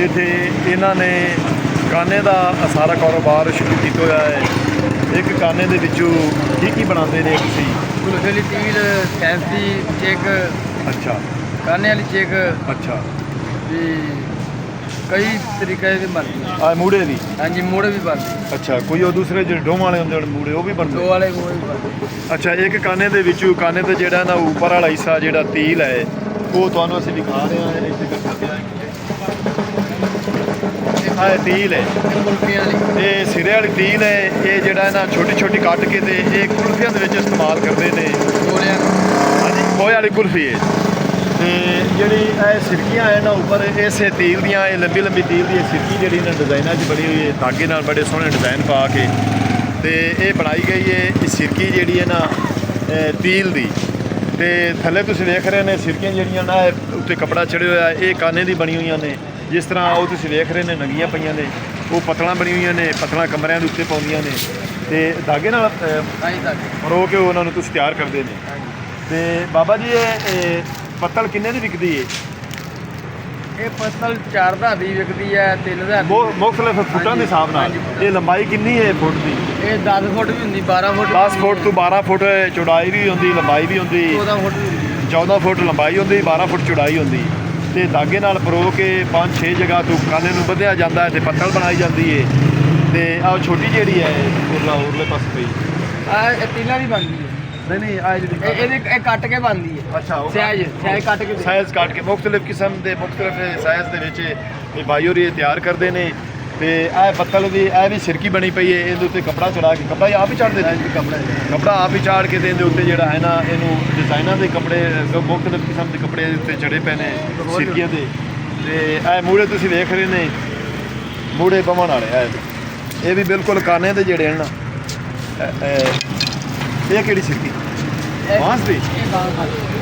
ਇੱਥੇ ਇਹਨਾਂ ਨੇ ਕਾਨੇ ਦਾ ਸਾਰਾ ਕਾਰੋਬਾਰ ਸ਼ੁਰੂ ਕੀਤਾ ਹੋਇਆ ਹੈ। ਇੱਕ ਕਾਨੇ ਦੇ ਵਿੱਚੋਂ ਕੀ ਬਣਾਉਂਦੇ ਨੇ ਤੁਸੀਂ? ਕੁਲਫੇ ਵਾਲੀ ਤੀਲ, ਫੈਂਸੀ ਚੇਕ, ਅੱਛਾ ਕਾਨੇ ਵਾਲੀ ਚੇਕ ਅੱਛਾ। ਵੀ ਕਈ ਤਰੀਕੇ ਦੇ ਬਣਦੇ। ਆ ਮੂੜੇ ਦੀ? ਹਾਂਜੀ, ਮੋੜੇ ਵੀ ਬਣਦੇ। ਅੱਛਾ, ਕੋਈ ਉਹ ਦੂਸਰੇ ਜਿਹੜੇ ਡੋਮ ਵਾਲੇ ਹੁੰਦੇ ਨੇ ਮੂੜੇ, ਉਹ ਵੀ ਬਣਦੇ? ਦੋ ਵਾਲੇ ਮੋੜੇ ਵੀ ਬਣਦੇ। ਅੱਛਾ, ਇੱਕ ਕਾਨੇ ਦੇ ਵਿੱਚੋਂ ਕਾਨੇ ਤੇ ਜਿਹੜਾ ਨਾ ਉੱਪਰ ਵਾਲਾ ਹਿੱਸਾ ਜਿਹੜਾ ਤੀਲ ਹੈ ਉਹ ਤੁਹਾਨੂੰ ਅਸੀਂ ਦਿਖਾ ਰਹੇ ਹਾਂ। ਇਹ ਤੀਲ ਹੈ, ਕੁਲਫੀਆਂ ਵਾਲੀ, ਇਹ ਸਿਰੇ ਵਾਲੀ ਤੀਲ ਹੈ। ਇਹ ਜਿਹੜਾ ਨਾ ਛੋਟੀ ਛੋਟੀ ਕੱਟ ਕੇ ਤੇ ਇਹ ਕੁਲਫੀਆਂ ਦੇ ਵਿੱਚ ਇਸਤੇਮਾਲ ਕਰਦੇ ਨੇ। ਗੋਲਿਆਂ ਹਾਂਜੀ, ਖੋਏ ਵਾਲੀ ਕੁਲਫੀ ਹੈ। ਤੇ ਜਿਹੜੀ ਇਹ ਸਿਰਕੀਆਂ ਹੈ ਨਾ ਉੱਪਰ, ਇਸੇ ਤੀਲ ਦੀਆਂ, ਇਹ ਲੰਬੀ ਲੰਬੀ ਤੀਲ ਦੀ ਸਿਰਕੀ ਜਿਹੜੀ ਨਾ ਡਿਜ਼ਾਈਨਾਂ 'ਚ ਬਣੀ ਹੋਈ ਹੈ, ਧਾਗੇ ਨਾਲ ਬੜੇ ਸੋਹਣੇ ਡਿਜ਼ਾਈਨ ਪਾ ਕੇ ਤੇ ਇਹ ਬਣਾਈ ਗਈ ਹੈ। ਇਹ ਸਿਰਕੀ ਜਿਹੜੀ ਹੈ ਨਾ ਤੀਲ ਦੀ, ਤੇ ਥੱਲੇ ਤੁਸੀਂ ਵੇਖ ਰਹੇ ਨੇ ਸਿਰਕੀਆਂ ਜਿਹੜੀਆਂ ਨਾ ਉੱਤੇ ਕੱਪੜਾ ਚੜ੍ਹਿਆ ਹੋਇਆ, ਇਹ ਕਾਨੇ ਦੀ ਬਣੀ ਹੋਈਆਂ ਨੇ। ਜਿਸ ਤਰ੍ਹਾਂ ਉਹ ਤੁਸੀਂ ਵੇਖ ਰਹੇ ਨੇ ਨੰਗੀਆਂ ਪਈਆਂ ਨੇ, ਉਹ ਪਤਲਾਂ ਬਣੀ ਹੋਈਆਂ ਨੇ, ਪਤਲਾਂ ਕਮਰਿਆਂ ਦੇ ਉੱਤੇ ਪਾਉਂਦੀਆਂ ਨੇ ਤੇ ਧਾਗੇ ਨਾਲ ਆਈ ਤੱਕ ਪਰੋ ਕੇ ਉਹਨਾਂ ਨੂੰ ਤੁਸੀਂ ਤਿਆਰ ਕਰਦੇ ਨੇ। ਤੇ ਬਾਬਾ ਜੀ ਇਹ ਪੱਤਲ ਕਿੰਨੇ ਦੀ ਵਿਕਦੀ ਹੈ? ਇਹ ਪੱਤਲ 4,000 ਦੀ ਵਿਕਦੀ ਹੈ, 3,000 ਮੁਖਤਲਿਫ ਫੁੱਟਾਂ ਦੇ ਹਿਸਾਬ ਨਾਲ। ਹਾਂਜੀ। ਇਹ ਲੰਬਾਈ ਕਿੰਨੀ ਹੈ ਫੁੱਟ ਦੀ? ਇਹ 10 ਫੁੱਟ ਵੀ ਹੁੰਦੀ, 12 ਫੁੱਟ 10 ਫੁੱਟ ਤੋਂ 12 ਫੁੱਟ ਚੌੜਾਈ ਵੀ ਹੁੰਦੀ, ਲੰਬਾਈ ਵੀ ਹੁੰਦੀ। 14 ਫੁੱਟ ਵੀ ਹੁੰਦੀ। 14 ਫੁੱਟ ਲੰਬਾਈ ਹੁੰਦੀ, 12 ਫੁੱਟ ਚੌੜਾਈ ਹੁੰਦੀ। ਤੇ ਧਾਗੇ ਨਾਲ ਪਰੋ ਕੇ 5-6 ਜਗ੍ਹਾ ਤੋਂ ਕਾਨੇ ਨੂੰ ਵਧਿਆ ਜਾਂਦਾ ਹੈ ਤੇ ਪੱਤਲ ਬਣਾਈ ਜਾਂਦੀ ਹੈ। ਤੇ ਆਹ ਛੋਟੀ ਜਿਹੜੀ ਹੈ ਉਰਲੇ ਪਾਸੇ ਪਈ, ਇਹ ਤੀਲਾਂ ਦੀ ਬਣਦੀ ਹੈ। ਨਹੀਂ ਆਹ ਜਿਹੜੀ ਇਹ ਕੱਟ ਕੇ ਬਣਦੀ ਹੈ। ਅੱਛਾ, ਸਾਈਜ਼ ਕੱਟ ਕੇ ਸਾਈਜ਼ ਕੱਟ ਕੇ ਮੁਖਤਲਿਫ ਕਿਸਮ ਦੇ ਮੁਖਤਲਿਫ ਸਾਈਜ਼ ਦੇ ਵਿੱਚ ਇਹ ਬਾਈ ਹੋਰੀ ਤਿਆਰ ਕਰਦੇ ਨੇ। ਤੇ ਇਹ ਪੱਤਲ ਦੀ ਇਹ ਵੀ ਸਿਰਕੀ ਬਣੀ ਪਈ ਹੈ। ਇਹਦੇ ਉੱਤੇ ਕੱਪੜਾ ਚੜਾ ਕੇ, ਕੱਪੜਾ ਆਪ ਹੀ ਚੜ੍ਹਦੇ ਨੇ, ਕੱਪੜਾ ਆਪ ਹੀ ਚਾੜ ਕੇ ਤੇ ਇਹਦੇ ਉੱਤੇ ਜਿਹੜਾ ਹੈ ਨਾ ਇਹਨੂੰ ਡਿਜ਼ਾਈਨਾਂ ਦੇ ਕੱਪੜੇ, ਮੁਖਤਲਿਫ ਕਿਸਮ ਦੇ ਕੱਪੜੇ ਦੇ ਉੱਤੇ ਚੜੇ ਪਏ ਨੇ ਸਿਰਕੀਆਂ ਦੇ। ਤੇ ਇਹ ਮੂੜੇ ਤੁਸੀਂ ਵੇਖ ਰਹੇ ਨੇ, ਮੂੜੇ ਬਵਣ ਵਾਲੇ ਇਹ ਵੀ ਬਿਲਕੁਲ ਕਾਨੇ ਦੇ ਜਿਹੜੇ ਹਨ ਨਾ। ਇਹ ਕਿਹੜੀ ਸਿਰਕੀ? ਬਾਂਸ ਦੀ? ਇਹ ਬਾਂਸ ਦੀ।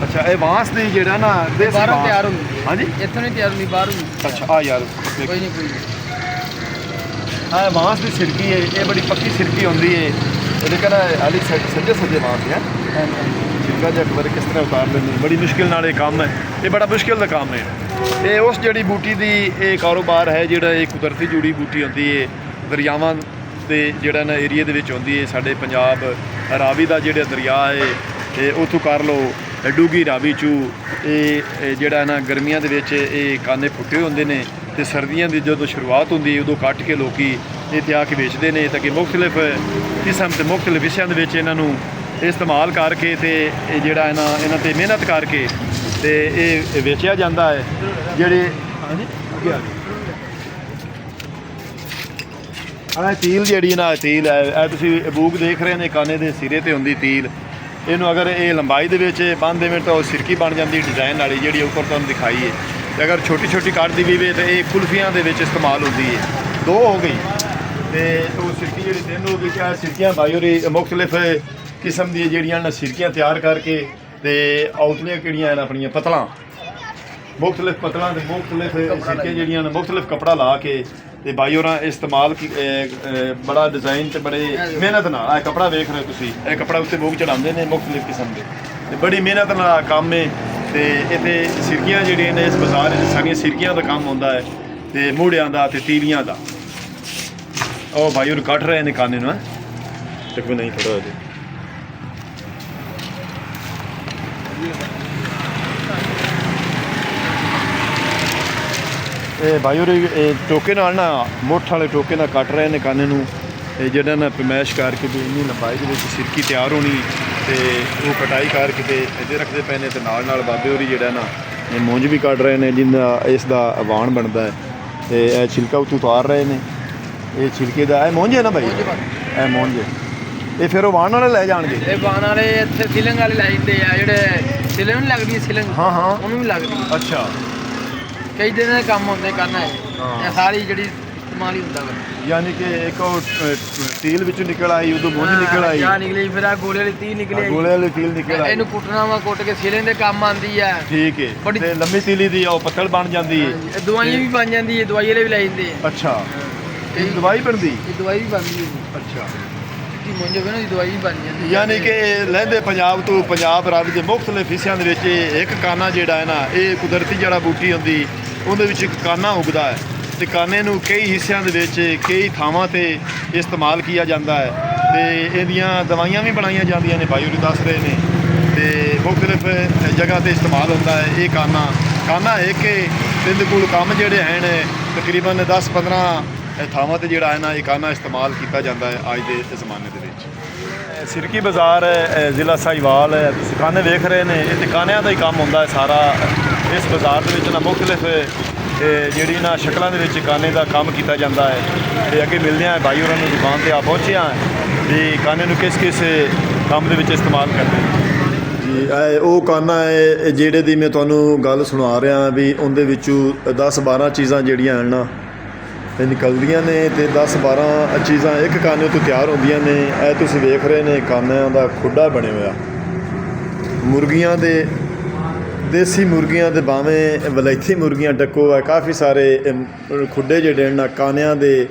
ਅੱਛਾ, ਇਹ ਬਾਂਸ ਦੀ ਜਿਹੜਾ ਨਾ ਦੇਸੀ ਬਾਹਰੋਂ ਬਾਂਸ। ਤਿਆਰ ਹੁੰਦੀ। ਹਾਂਜੀ, ਇੱਥੋਂ ਨਹੀਂ ਤਿਆਰ ਹੁੰਦੀ, ਬਾਹਰੋਂ ਹੁੰਦੀ। ਅੱਛਾ ਆ ਯਾਰ ਕੋਈ ਨਹੀਂ, ਕੋਈ ਨਹੀਂ। ਹਾਂ, ਬਾਂਸ ਦੀ ਸਿਰਕੀ ਹੈ। ਇਹ ਬੜੀ ਪੱਕੀ ਸਿਰਕੀ ਹੁੰਦੀ ਹੈ। ਇਹਦੇ ਕਹਿੰਦਾ ਹਾਲੀ ਸੱਜੇ ਬਾਂਸ ਹੈ। ਸਿਰਕਾ ਜਿਹਾ ਅਕਬਰ ਕਿਸ ਤਰ੍ਹਾਂ ਉਤਾਰ ਲੈਂਦੇ, ਬੜੀ ਮੁਸ਼ਕਿਲ ਨਾਲ ਇਹ ਕੰਮ ਹੈ। ਇਹ ਬੜਾ ਮੁਸ਼ਕਿਲ ਦਾ ਕੰਮ ਹੈ। ਇਹ ਉਸ ਜੜੀ ਬੂਟੀ ਦੀ ਇਹ ਕਾਰੋਬਾਰ ਹੈ ਜਿਹੜਾ ਇਹ ਕੁਦਰਤੀ ਜੜੀ ਬੂਟੀ ਹੁੰਦੀ ਹੈ, ਦਰਿਆਵਾਂ ਦੇ ਜਿਹੜਾ ਨਾ ਏਰੀਏ ਦੇ ਵਿੱਚ ਹੁੰਦੀ ਹੈ। ਸਾਡੇ ਪੰਜਾਬ ਰਾਵੀ ਦਾ ਜਿਹੜਾ ਦਰਿਆ ਹੈ, ਇਹ ਉੱਥੋਂ ਕਰ ਲਓ ਡੂਗੀ ਰਾਵੀ ਚੂ। ਇਹ ਜਿਹੜਾ ਨਾ ਗਰਮੀਆਂ ਦੇ ਵਿੱਚ ਇਹ ਕਾਨੇ ਫੁੱਟੇ ਹੁੰਦੇ ਨੇ ਤੇ ਸਰਦੀਆਂ ਦੀ ਜਦੋਂ ਸ਼ੁਰੂਆਤ ਹੁੰਦੀ ਹੈ ਉਦੋਂ ਕੱਟ ਕੇ ਲੋਕੀ ਇੱਥੇ ਆ ਕੇ ਵੇਚਦੇ ਨੇ, ਤਾਂ ਕਿ ਮੁਖਤਲਿਫ ਕਿਸਮ ਤੇ ਮੁਖਤਲਿਫ ਵਿਸ਼ਿਆਂ ਦੇ ਵਿੱਚ ਇਹਨਾਂ ਨੂੰ ਇਸਤੇਮਾਲ ਕਰਕੇ ਤੇ ਇਹ ਜਿਹੜਾ ਇਹਨਾਂ ਤੇ ਮਿਹਨਤ ਕਰਕੇ ਤੇ ਇਹ ਵੇਚਿਆ ਜਾਂਦਾ ਹੈ। ਜਿਹੜੇ ਆਹ ਤੀਲ ਜਿਹੜੀ ਨਾ ਤੀਲ ਹੈ, ਇਹ ਤੁਸੀਂ ਬੂਕ ਦੇਖ ਰਹੇ ਨੇ ਕਾਨੇ ਦੇ ਸਿਰੇ ਤੇ ਹੁੰਦੀ ਤੀਲ। ਇਹਨੂੰ ਅਗਰ ਇਹ ਲੰਬਾਈ ਦੇ ਵਿੱਚ ਬੰਨ ਦੇਵੇਂ ਤਾਂ ਉਹ ਸਿਰਕੀ ਬਣ ਜਾਂਦੀ ਡਿਜ਼ਾਈਨ ਵਾਲੀ ਜਿਹੜੀ ਉੱਪਰ ਤੁਹਾਨੂੰ ਦਿਖਾਈ ਹੈ। ਤੇ ਅਗਰ ਛੋਟੀ ਛੋਟੀ ਕੱਟਦੀ ਵੀ ਵੇ ਤਾਂ ਇਹ ਕੁਲਫੀਆਂ ਦੇ ਵਿੱਚ ਇਸਤੇਮਾਲ ਹੁੰਦੀ ਹੈ। 2 ਹੋ ਗਈ ਤੇ ਉਹ ਸਿਰਕੀ ਜਿਹੜੀ 3 ਹੋ ਗਈ। ਕਿ ਸਿਰਕੀਆਂ ਬਾਈ ਹੋਰੀ ਮੁਖਤਲਿਫ ਕਿਸਮ ਦੀਆਂ ਜਿਹੜੀਆਂ ਨਾ ਸਿਰਕੀਆਂ ਤਿਆਰ ਕਰਕੇ ਤੇ ਆਉਟਲੀਆਂ ਕਿਹੜੀਆਂ ਹਨ ਆਪਣੀਆਂ ਪਤਲਾਂ, ਮੁਖਤਲਿਫ ਪਤਲਾਂ ਦੇ ਮੁਖਤਲਿਫ ਸਿਰਕੀਆਂ ਜਿਹੜੀਆਂ ਨੇ ਮੁਖਤਲਿਫ ਕੱਪੜਾ ਲਾ ਕੇ ਤੇ ਬਾਈ ਹੋਰਾਂ ਇਸਤੇਮਾਲ ਬੜਾ ਡਿਜ਼ਾਈਨ ਤੇ ਬੜੇ ਮਿਹਨਤ ਨਾਲ ਇਹ ਕੱਪੜਾ ਵੇਖ ਰਹੇ ਤੁਸੀਂ, ਇਹ ਕੱਪੜਾ ਉੱਤੇ ਬੋਗ ਚੜਾਉਂਦੇ ਨੇ ਮੁਖਤਲਿਫ ਕਿਸਮ ਦੇ ਤੇ ਬੜੀ ਮਿਹਨਤ ਨਾਲ ਕੰਮ ਹੈ। ਤੇ ਇੱਥੇ ਸਿਰਕੀਆਂ ਜਿਹੜੀਆਂ ਨੇ ਇਸ ਬਾਜ਼ਾਰ ਵਿੱਚ ਸਾਰੀਆਂ ਸਿਰਕੀਆਂ ਦਾ ਕੰਮ ਹੁੰਦਾ ਹੈ ਤੇ ਮੂੜਿਆਂ ਦਾ ਤੇ ਤੀਲੀਆਂ ਦਾ। ਉਹ ਬਾਈ ਹੋਰ ਕੱਟ ਰਹੇ ਨੇ ਕਾਨੇ ਨੂੰ, ਤੱਕ ਨਹੀਂ ਥੋੜਾ ਹੋ ਜਾਏ। ਇਹ ਬਾਈ ਹੋਰੀ ਟੋਕੇ ਨਾਲ ਨਾ ਮੁੱਠ ਵਾਲੇ ਟੋਕੇ ਨਾਲ ਕੱਟ ਰਹੇ ਨੇ ਕਾਨੇ ਨੂੰ। ਇਹ ਜਿਹੜਾ ਨਾ ਪਮੈਸ਼ ਕਰਕੇ ਵੀ ਇੰਨੀ ਲੰਬਾਈ ਦੇ ਵਿੱਚ ਸਿਰਕੀ ਤਿਆਰ ਹੋਣੀ ਤੇ ਉਹ ਕਟਾਈ ਕਰਕੇ ਤੇ ਇਹਦੇ ਰੱਖਦੇ ਪਏ ਨੇ। ਤੇ ਨਾਲ ਨਾਲ ਬਾਬੇ ਹੋਰੀ ਜਿਹੜਾ ਨਾ ਇਹ ਮੁੰਝ ਵੀ ਕੱਢ ਰਹੇ ਨੇ ਜਿੰਨਾ ਇਸ ਦਾ ਵਾਣ ਬਣਦਾ ਹੈ। ਤੇ ਇਹ ਛਿਲਕਾ ਉੱਤੋਂ ਉਤਾਰ ਰਹੇ ਨੇ। ਇਹ ਛਿਲਕੇ ਦਾ ਇਹ ਮੁੰਝ ਹੈ ਨਾ ਬਾਈ, ਇਹ ਮੁੰਝ ਇਹ ਫਿਰ ਉਹ ਵਾਣ ਵਾਲੇ ਲੈ ਜਾਣਗੇ। ਇਹ ਵਾਣ ਵਾਲੇ ਇੱਥੇ ਸਿਲੰਗ ਵਾਲੇ ਲੈ ਜਾਂਦੇ ਆ, ਜਿਹੜੇ ਸਿਲੰਗ ਲੱਗਦੀ ਹੈ ਸਿਲੰਗ, ਹਾਂ ਹਾਂ ਉਹਨੂੰ ਵੀ ਲੱਗਦੀ। ਅੱਛਾ, ਕਈ ਦਿਨ ਦੇ ਕੰਮ ਹੁੰਦੇ ਕਰਨਾ ਹੈ। ਹਾਂ। ਇਹ ਸਾਰੀ ਜਿਹੜੀ ਇਸਤੇਮਾਲ ਹੀ ਹੁੰਦਾ ਵਾ। ਯਾਨੀ ਕਿ ਇੱਕ ਉਹ ਤੀਲ ਵਿੱਚੋਂ ਨਿਕਲ ਆਈ, ਉਦੋਂ ਮੁੰਝ ਨਿਕਲ ਆਈ, ਜਾਂ ਨਿਕਲੀ, ਫਿਰ ਆ ਗੋਲੇ ਵਾਲੀ ਤੀ ਨਿਕਲੀ। ਗੋਲੇ ਵਾਲੀ ਤੀਲ ਨਿਕਲ ਆਈ। ਇਹਨੂੰ ਕੁੱਟਣਾ ਵਾ, ਕੁੱਟ ਕੇ ਸਿਲੰਗ ਦੇ ਕੰਮ ਆਉਂਦੀ ਆ। ਠੀਕ ਹੈ। ਤੇ ਲੰਮੀ ਤੀਲੀ ਦੀ ਉਹ ਪੱਤਲ ਬਣ ਜਾਂਦੀ ਹੈ। ਇਹ ਦਵਾਈਆਂ ਵੀ ਬਣ ਜਾਂਦੀ ਹੈ, ਦਵਾਈ ਵਾਲੇ ਵੀ ਲੈ ਜਾਂਦੇ ਆ। ਅੱਛਾ, ਇਹ ਦਵਾਈ ਬਣਦੀ? ਇਹ ਦਵਾਈ ਵੀ ਬਣਦੀ ਹੈ। ਅੱਛਾ, ਦੀ ਮੁੰਜ ਹੋਵੇ ਨਾ ਉਹਦੀ ਦਵਾਈ ਬਣ ਜਾਂਦੀ। ਯਾਨੀ ਕਿ ਲਹਿੰਦੇ ਪੰਜਾਬ ਤੋਂ ਪੰਜਾਬ ਰਾਜ ਦੇ ਮੁਖਤਲਿਫ ਹਿੱਸਿਆਂ ਦੇ ਵਿੱਚ ਇੱਕ ਕਾਨਾ ਜਿਹੜਾ ਹੈ ਨਾ, ਇਹ ਕੁਦਰਤੀ ਜੜਾ ਬੂਟੀ ਹੁੰਦੀ, ਉਹਦੇ ਵਿੱਚ ਇੱਕ ਕਾਨਾ ਉੱਗਦਾ ਹੈ ਤੇ ਕਾਨੇ ਨੂੰ ਕਈ ਹਿੱਸਿਆਂ ਦੇ ਵਿੱਚ ਕਈ ਥਾਵਾਂ ਤੇ ਇਸਤੇਮਾਲ ਕੀਤਾ ਜਾਂਦਾ ਹੈ ਤੇ ਇਹਦੀਆਂ ਦਵਾਈਆਂ ਵੀ ਬਣਾਈਆਂ ਜਾਂਦੀਆਂ ਨੇ, ਭਾਈ ਹੋਰੀ ਦੱਸ ਰਹੇ ਨੇ, ਤੇ ਮੁਖਤਲਿਫ ਜਗ੍ਹਾ ਤੇ ਇਸਤੇਮਾਲ ਹੁੰਦਾ ਹੈ ਇਹ ਕਾਨਾ ਇੱਕ ਇਹਦੇ ਕੋਲ ਕੰਮ ਜਿਹੜੇ ਹਨ ਤਕਰੀਬਨ 10-15 ਥਾਵਾਂ ਤੇ ਜਿਹੜਾ ਹੈ ਨਾ ਇਹ ਕਾਨਾ ਇਸਤੇਮਾਲ ਕੀਤਾ ਜਾਂਦਾ ਹੈ ਅੱਜ ਦੇ ਜ਼ਮਾਨੇ ਦੇ ਵਿੱਚ। ਸਿਰਕੀ ਬਾਜ਼ਾਰ ਜ਼ਿਲ੍ਹਾ ਸਾਹੀਵਾਲ ਹੈ, ਤੁਸੀਂ ਕਾਨੇ ਵੇਖ ਰਹੇ ਨੇ, ਇਹ ਤੇ ਕਾਨਿਆਂ ਦਾ ਹੀ ਕੰਮ ਹੁੰਦਾ ਹੈ ਸਾਰਾ। ਇਸ ਬਾਜ਼ਾਰ ਦੇ ਵਿੱਚ ਨਾ ਮੁਖਤਲਿਫ ਜਿਹੜੀ ਨਾ ਸ਼ਕਲਾਂ ਦੇ ਵਿੱਚ ਕਾਨੇ ਦਾ ਕੰਮ ਕੀਤਾ ਜਾਂਦਾ ਹੈ ਤੇ ਅੱਗੇ ਮਿਲਦੇ ਹਾਂ ਭਾਈ ਹੋਰਾਂ ਨੂੰ ਦੁਕਾਨ ਤੇ ਆ ਪਹੁੰਚਿਆ ਵੀ ਕਾਨੇ ਨੂੰ ਕਿਸ ਕੰਮ ਦੇ ਵਿੱਚ ਇਸਤੇਮਾਲ ਕਰਦੇ ਨੇ ਜੀ। ਇਹ ਉਹ ਕਾਨਾ ਹੈ ਜਿਹੜੇ ਦੀ ਮੈਂ ਤੁਹਾਨੂੰ ਗੱਲ ਸੁਣਾ ਰਿਹਾ ਵੀ ਉਹਦੇ ਵਿੱਚੋਂ 10-12 ਚੀਜ਼ਾਂ ਜਿਹੜੀਆਂ ਹਨ ਨਾ ਇਹ ਨਿਕਲਦੀਆਂ ਨੇ ਤੇ 10-12 ਚੀਜ਼ਾਂ ਇੱਕ ਕਾਨੇ ਤੋਂ ਤਿਆਰ ਹੁੰਦੀਆਂ ਨੇ। ਇਹ ਤੁਸੀਂ ਵੇਖ ਰਹੇ ਨੇ ਕਾਨਿਆਂ ਦਾ ਖੁੱਡਾ ਬਣਿਆ ਹੋਇਆ, ਮੁਰਗੀਆਂ ਦੇ ਦੇਸੀ ਮੁਰਗੀਆਂ ਦੇ ਭਾਵੇਂ ਵਲੈਤੀ ਮੁਰਗੀਆਂ ਡੱਕੋ ਹੈ, ਕਾਫੀ ਸਾਰੇ ਖੁੱਡੇ ਜਿਹੜੇ ਨਾ ਕਾਨਿਆਂ ਦੇ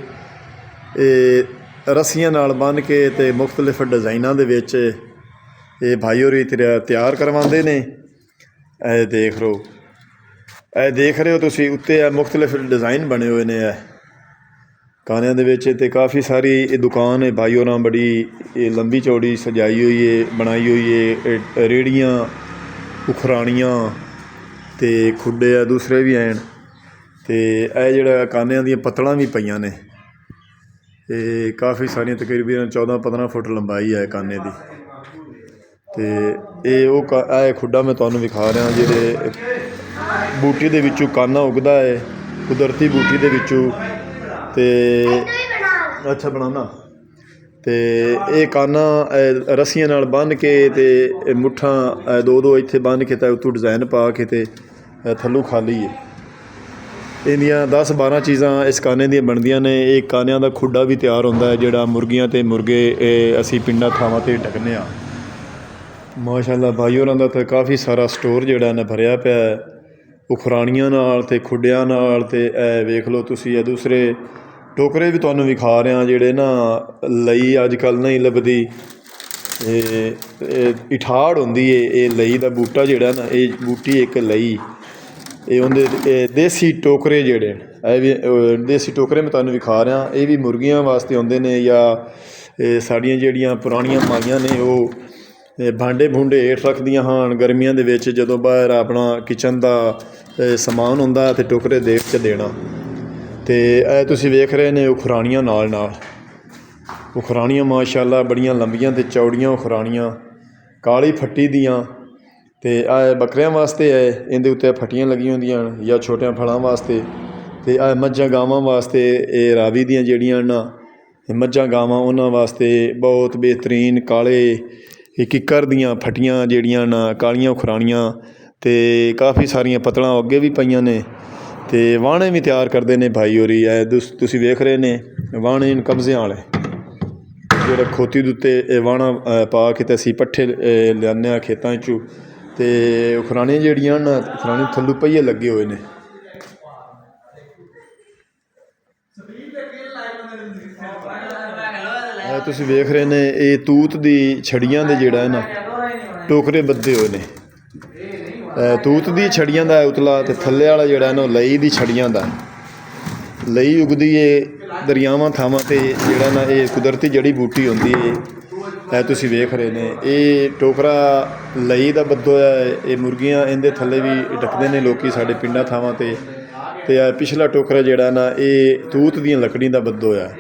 ਰੱਸੀਆਂ ਨਾਲ ਬੰਨ੍ਹ ਕੇ ਤੇ ਮੁਖਤਲਿਫ ਡਿਜ਼ਾਈਨਾਂ ਦੇ ਵਿੱਚ ਇਹ ਭਾਈ ਹੋਰੀ ਤਿਆਰ ਕਰਵਾਉਂਦੇ ਨੇ। ਇਹ ਦੇਖ ਰਹੇ ਹੋ ਤੁਸੀਂ, ਉੱਤੇ ਇਹ ਮੁਖਤਲਿਫ ਡਿਜ਼ਾਈਨ ਬਣੇ ਹੋਏ ਨੇ ਇਹ ਕਾਨਿਆਂ ਦੇ ਵਿੱਚ ਤੇ ਕਾਫੀ ਸਾਰੀ ਇਹ ਦੁਕਾਨ ਹੈ ਭਾਈ ਹੋਰਾਂ, ਬੜੀ ਇਹ ਲੰਬੀ ਚੌੜੀ ਸਜਾਈ ਹੋਈ ਹੈ, ਬਣਾਈ ਹੋਈ ਹੈ, ਰੇੜੀਆਂ ਉਖਰਾਣੀਆਂ ਤੇ ਖੁੱਡੇ ਆ ਦੂਸਰੇ ਵੀ ਆਣ ਤੇ ਇਹ ਜਿਹੜਾ ਕਾਨਿਆਂ ਦੀਆਂ ਪੱਤਲਾਂ ਵੀ ਪਈਆਂ ਨੇ, ਇਹ ਕਾਫੀ ਸਾਰੀਆਂ ਤਕਰੀਬਨ 14-15 ਫੁੱਟ ਲੰਬਾਈ ਹੈ ਕਾਨੇ ਦੀ। ਤੇ ਇਹ ਖੁੱਡਾ ਮੈਂ ਤੁਹਾਨੂੰ ਵਿਖਾ ਰਿਹਾ ਜਿਹਦੇ ਬੂਟੀ ਦੇ ਵਿੱਚੋਂ ਕਾਨਾ ਉੱਗਦਾ ਹੈ, ਕੁਦਰਤੀ ਬੂਟੀ ਦੇ ਵਿੱਚੋਂ। ਤੇ ਅੱਛਾ ਬਣਾਉਣਾ ਤੇ ਇਹ ਕਾਨਾ ਰੱਸੀਆਂ ਨਾਲ ਬੰਨ੍ਹ ਕੇ ਤੇ ਮੁੱਠਾਂ ਦੋ ਇੱਥੇ ਬੰਨ੍ਹ ਕੇ ਤਾਂ ਉੱਤੋਂ ਡਿਜ਼ਾਈਨ ਪਾ ਕੇ ਤੇ ਥੱਲੋਂ ਖਾਲੀ ਹੈ। ਇਹਦੀਆਂ 10-12 ਚੀਜ਼ਾਂ ਇਸ ਕਾਨੇ ਦੀਆਂ ਬਣਦੀਆਂ ਨੇ। ਇਹ ਕਾਨਿਆਂ ਦਾ ਖੁੱਡਾ ਵੀ ਤਿਆਰ ਹੁੰਦਾ ਹੈ ਜਿਹੜਾ ਮੁਰਗੀਆਂ ਤੇ ਮੁਰਗੇ ਅਸੀਂ ਪਿੰਡਾਂ ਥਾਵਾਂ 'ਤੇ ਢੱਕਦੇ ਹਾਂ। ਮਾਸ਼ਾਅੱਲਾ ਭਾਈ ਹੋਰਾਂ ਦਾ ਤਾਂ ਕਾਫੀ ਸਾਰਾ ਸਟੋਰ ਜਿਹੜਾ ਨਾ ਭਰਿਆ ਪਿਆ ਉਖਰਾਣੀਆਂ ਨਾਲ ਤੇ ਖੁੱਡਿਆਂ ਨਾਲ। ਤੇ ਇਹ ਵੇਖ ਲਓ ਤੁਸੀਂ, ਇਹ ਦੂਸਰੇ ਟੋਕਰੇ ਵੀ ਤੁਹਾਨੂੰ ਵਿਖਾ ਰਿਹਾ ਜਿਹੜੇ ਨਾ ਲਈ ਅੱਜ ਕੱਲ੍ਹ ਨਹੀਂ ਲੱਭਦੀ, ਇਹ ਇਠਾੜ ਹੁੰਦੀ ਹੈ। ਇਹ ਲਈ ਦਾ ਬੂਟਾ ਜਿਹੜਾ ਨਾ, ਇਹ ਬੂਟੀ ਇੱਕ ਲਈ, ਇਹ ਉਹਦੇ ਦੇਸੀ ਟੋਕਰੇ ਜਿਹੜੇ ਇਹ ਵੀ ਦੇਸੀ ਟੋਕਰੇ ਮੈਂ ਤੁਹਾਨੂੰ ਵਿਖਾ ਰਿਹਾ। ਇਹ ਵੀ ਮੁਰਗੀਆਂ ਵਾਸਤੇ ਆਉਂਦੇ ਨੇ ਜਾਂ ਸਾਡੀਆਂ ਜਿਹੜੀਆਂ ਪੁਰਾਣੀਆਂ ਮਾਈਆਂ ਨੇ ਉਹ ਭਾਂਡੇ ਭੂੰਡੇ ਹੇਠ ਰੱਖਦੀਆਂ ਹਨ ਗਰਮੀਆਂ ਦੇ ਵਿੱਚ, ਜਦੋਂ ਬਾਹਰ ਆਪਣਾ ਕਿਚਨ ਦਾ ਸਮਾਨ ਹੁੰਦਾ ਅਤੇ ਟੋਕਰੇ ਦੇਖ 'ਚ ਦੇਣਾ। ਅਤੇ ਇਹ ਤੁਸੀਂ ਵੇਖ ਰਹੇ ਨੇ ਉਖਰਾਣੀਆਂ ਨਾਲ ਉਖਰਾਣੀਆਂ ਮਾਸ਼ਾਅੱਲਾ ਬੜੀਆਂ ਲੰਬੀਆਂ ਅਤੇ ਚੌੜੀਆਂ ਉਖਰਾਣੀਆਂ ਕਾਲੀ ਫੱਟੀ ਦੀਆਂ। ਅਤੇ ਇਹ ਬੱਕਰਿਆਂ ਵਾਸਤੇ ਹੈ, ਇਹਦੇ ਉੱਤੇ ਫੱਟੀਆਂ ਲੱਗੀਆਂ ਹੁੰਦੀਆਂ ਹਨ ਜਾਂ ਛੋਟਿਆਂ ਫਲਾਂ ਵਾਸਤੇ। ਅਤੇ ਇਹ ਮੱਝਾਂ ਗਾਵਾਂ ਵਾਸਤੇ ਇਹ ਰਾਵੀ ਦੀਆਂ ਜਿਹੜੀਆਂ ਨਾ ਮੱਝਾਂ ਗਾਵਾਂ ਉਹਨਾਂ ਵਾਸਤੇ ਬਹੁਤ ਬਿਹਤਰੀਨ ਕਾਲੇ ਕਿੱਕਰ ਦੀਆਂ ਫੱਟੀਆਂ ਜਿਹੜੀਆਂ ਨਾ ਕਾਲੀਆਂ ਉਖਰਾਣੀਆਂ। ਅਤੇ ਕਾਫੀ ਸਾਰੀਆਂ ਪਤਲਾਂ ਅੱਗੇ ਵੀ ਪਈਆਂ ਨੇ ਅਤੇ ਵਾਹਣੇ ਵੀ ਤਿਆਰ ਕਰਦੇ ਨੇ ਭਾਈ ਹੋਰੀ। ਇਹ ਤੁਸੀਂ ਵੇਖ ਰਹੇ ਨੇ ਵਾਹਣੇ ਕਬਜ਼ਿਆਂ ਵਾਲੇ ਜਿਹੜਾ ਖੋਤੀ ਦੇ ਉੱਤੇ ਇਹ ਵਾਹਣਾ ਪਾ ਕੇ ਅਤੇ ਅਸੀਂ ਪੱਠੇ ਲਿਆਉਂਦੇ ਹਾਂ ਖੇਤਾਂ 'ਚੋਂ। ਅਤੇ ਉਖਰਾਣੀਆਂ ਜਿਹੜੀਆਂ ਨਾ ਉਖਰਾਣੀ ਥੱਲੋਂ ਪਹੀਏ ਲੱਗੇ ਹੋਏ ਨੇ। ਇਹ ਤੁਸੀਂ ਵੇਖ ਰਹੇ ਨੇ ਇਹ ਤੂਤ ਦੀ ਛੜੀਆਂ ਦੇ ਜਿਹੜਾ ਹੈ ਨਾ ਟੋਕਰੇ ਬੱਧੇ ਹੋਏ ਨੇ। ਤੂਤ ਦੀ ਛੜੀਆਂ ਦਾ ਉਤਲਾ ਅਤੇ ਥੱਲੇ ਵਾਲਾ ਜਿਹੜਾ ਨਾ ਉਹ ਲਈ ਦੀ ਛੜੀਆਂ ਦਾ। ਲਈ ਉਗਦੀ ਏ ਦਰਿਆਵਾਂ ਥਾਵਾਂ 'ਤੇ ਜਿਹੜਾ ਨਾ ਇਹ ਕੁਦਰਤੀ ਜੜੀ ਬੂਟੀ ਹੁੰਦੀ ਏ। ਇਹ ਤੁਸੀਂ ਵੇਖ ਰਹੇ ਨੇ ਇਹ ਟੋਕਰਾ ਲਈ ਦਾ ਬੱਧਾ ਹੋਇਆ ਹੈ। ਇਹ ਮੁਰਗੀਆਂ ਇਹਦੇ ਥੱਲੇ ਵੀ ਢੱਕਦੇ ਨੇ ਲੋਕ ਸਾਡੇ ਪਿੰਡਾਂ ਥਾਵਾਂ 'ਤੇ। ਅਤੇ ਇਹ ਪਿਛਲਾ ਟੋਕਰਾ ਜਿਹੜਾ ਨਾ ਇਹ ਤੂਤ ਦੀਆਂ ਲੱਕੜੀ ਦਾ ਬੱਧਾ ਹੋਇਆ,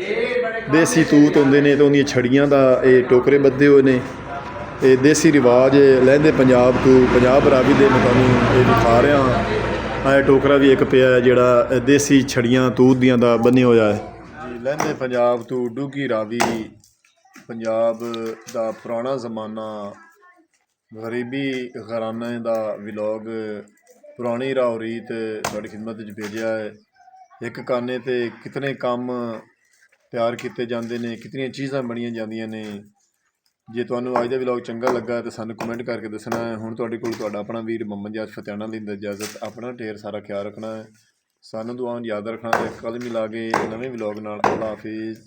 ਦੇਸੀ ਤੂਤ ਹੁੰਦੇ ਨੇ ਅਤੇ ਉਹਦੀਆਂ ਛੜੀਆਂ ਦਾ ਇਹ ਟੋਕਰੇ ਬੱਧੇ ਹੋਏ ਨੇ। ਇਹ ਦੇਸੀ ਰਿਵਾਜ ਲਹਿੰਦੇ ਪੰਜਾਬ ਤੋਂ ਪੰਜਾਬ ਰਾਵੀ ਦੇ ਮੈਂ ਤੁਹਾਨੂੰ ਇਹ ਦਿਖਾ ਰਿਹਾ ਹਾਂ। ਇਹ ਟੋਕਰਾ ਵੀ ਇੱਕ ਪਿਆ ਜਿਹੜਾ ਦੇਸੀ ਛੜੀਆਂ ਤੂਤ ਦੀਆਂ ਦਾ ਬੰਨ੍ਹਿਆ ਹੋਇਆ ਹੈ ਜੀ। ਲਹਿੰਦੇ ਪੰਜਾਬ ਤੋਂ ਡੂੰਘੀ ਰਾਵੀ ਪੰਜਾਬ ਦਾ ਪੁਰਾਣਾ ਜ਼ਮਾਨਾ ਗਰੀਬੀ ਘਰਾਨੇ ਦਾ ਵਲੋਗ ਪੁਰਾਣੀ ਰਾਓ ਰੀਤ ਤੁਹਾਡੀ ਖਿਦਮਤ ਵਿੱਚ ਭੇਜਿਆ ਹੈ। ਇੱਕ ਕਾਨੇ 'ਤੇ ਕਿਤਨੇ ਕੰਮ ਤਿਆਰ ਕੀਤੇ ਜਾਂਦੇ ਨੇ, ਕਿਤਨੀਆਂ ਚੀਜ਼ਾਂ ਬਣੀਆਂ ਜਾਂਦੀਆਂ ਨੇ। ਜੇ ਤੁਹਾਨੂੰ ਅੱਜ ਦਾ ਵਲੋਗ ਚੰਗਾ ਲੱਗਾ ਤਾਂ ਸਾਨੂੰ ਕਮੈਂਟ ਕਰਕੇ ਦੱਸਣਾ ਹੈ। ਹੁਣ ਤੁਹਾਡੇ ਕੋਲ ਤੁਹਾਡਾ ਆਪਣਾ ਵੀਰ ਮੁਹੰਮਦ ਜਾਦ ਫਤਿਆਣਾ ਲੈਂਦਾ ਇਜਾਜ਼ਤ। ਆਪਣਾ ਢੇਰ ਸਾਰਾ ਖਿਆਲ ਰੱਖਣਾ ਹੈ, ਸਾਨੂੰ ਦੁਆਵਾਂ ਯਾਦ ਰੱਖਣਾ ਹੈ। ਕੱਲ੍ਹ ਮਿਲਾਂਗੇ ਨਵੇਂ ਵਲੋਗ ਨਾਲ। ਅੱਲਾ ਹਾਫਿਜ਼।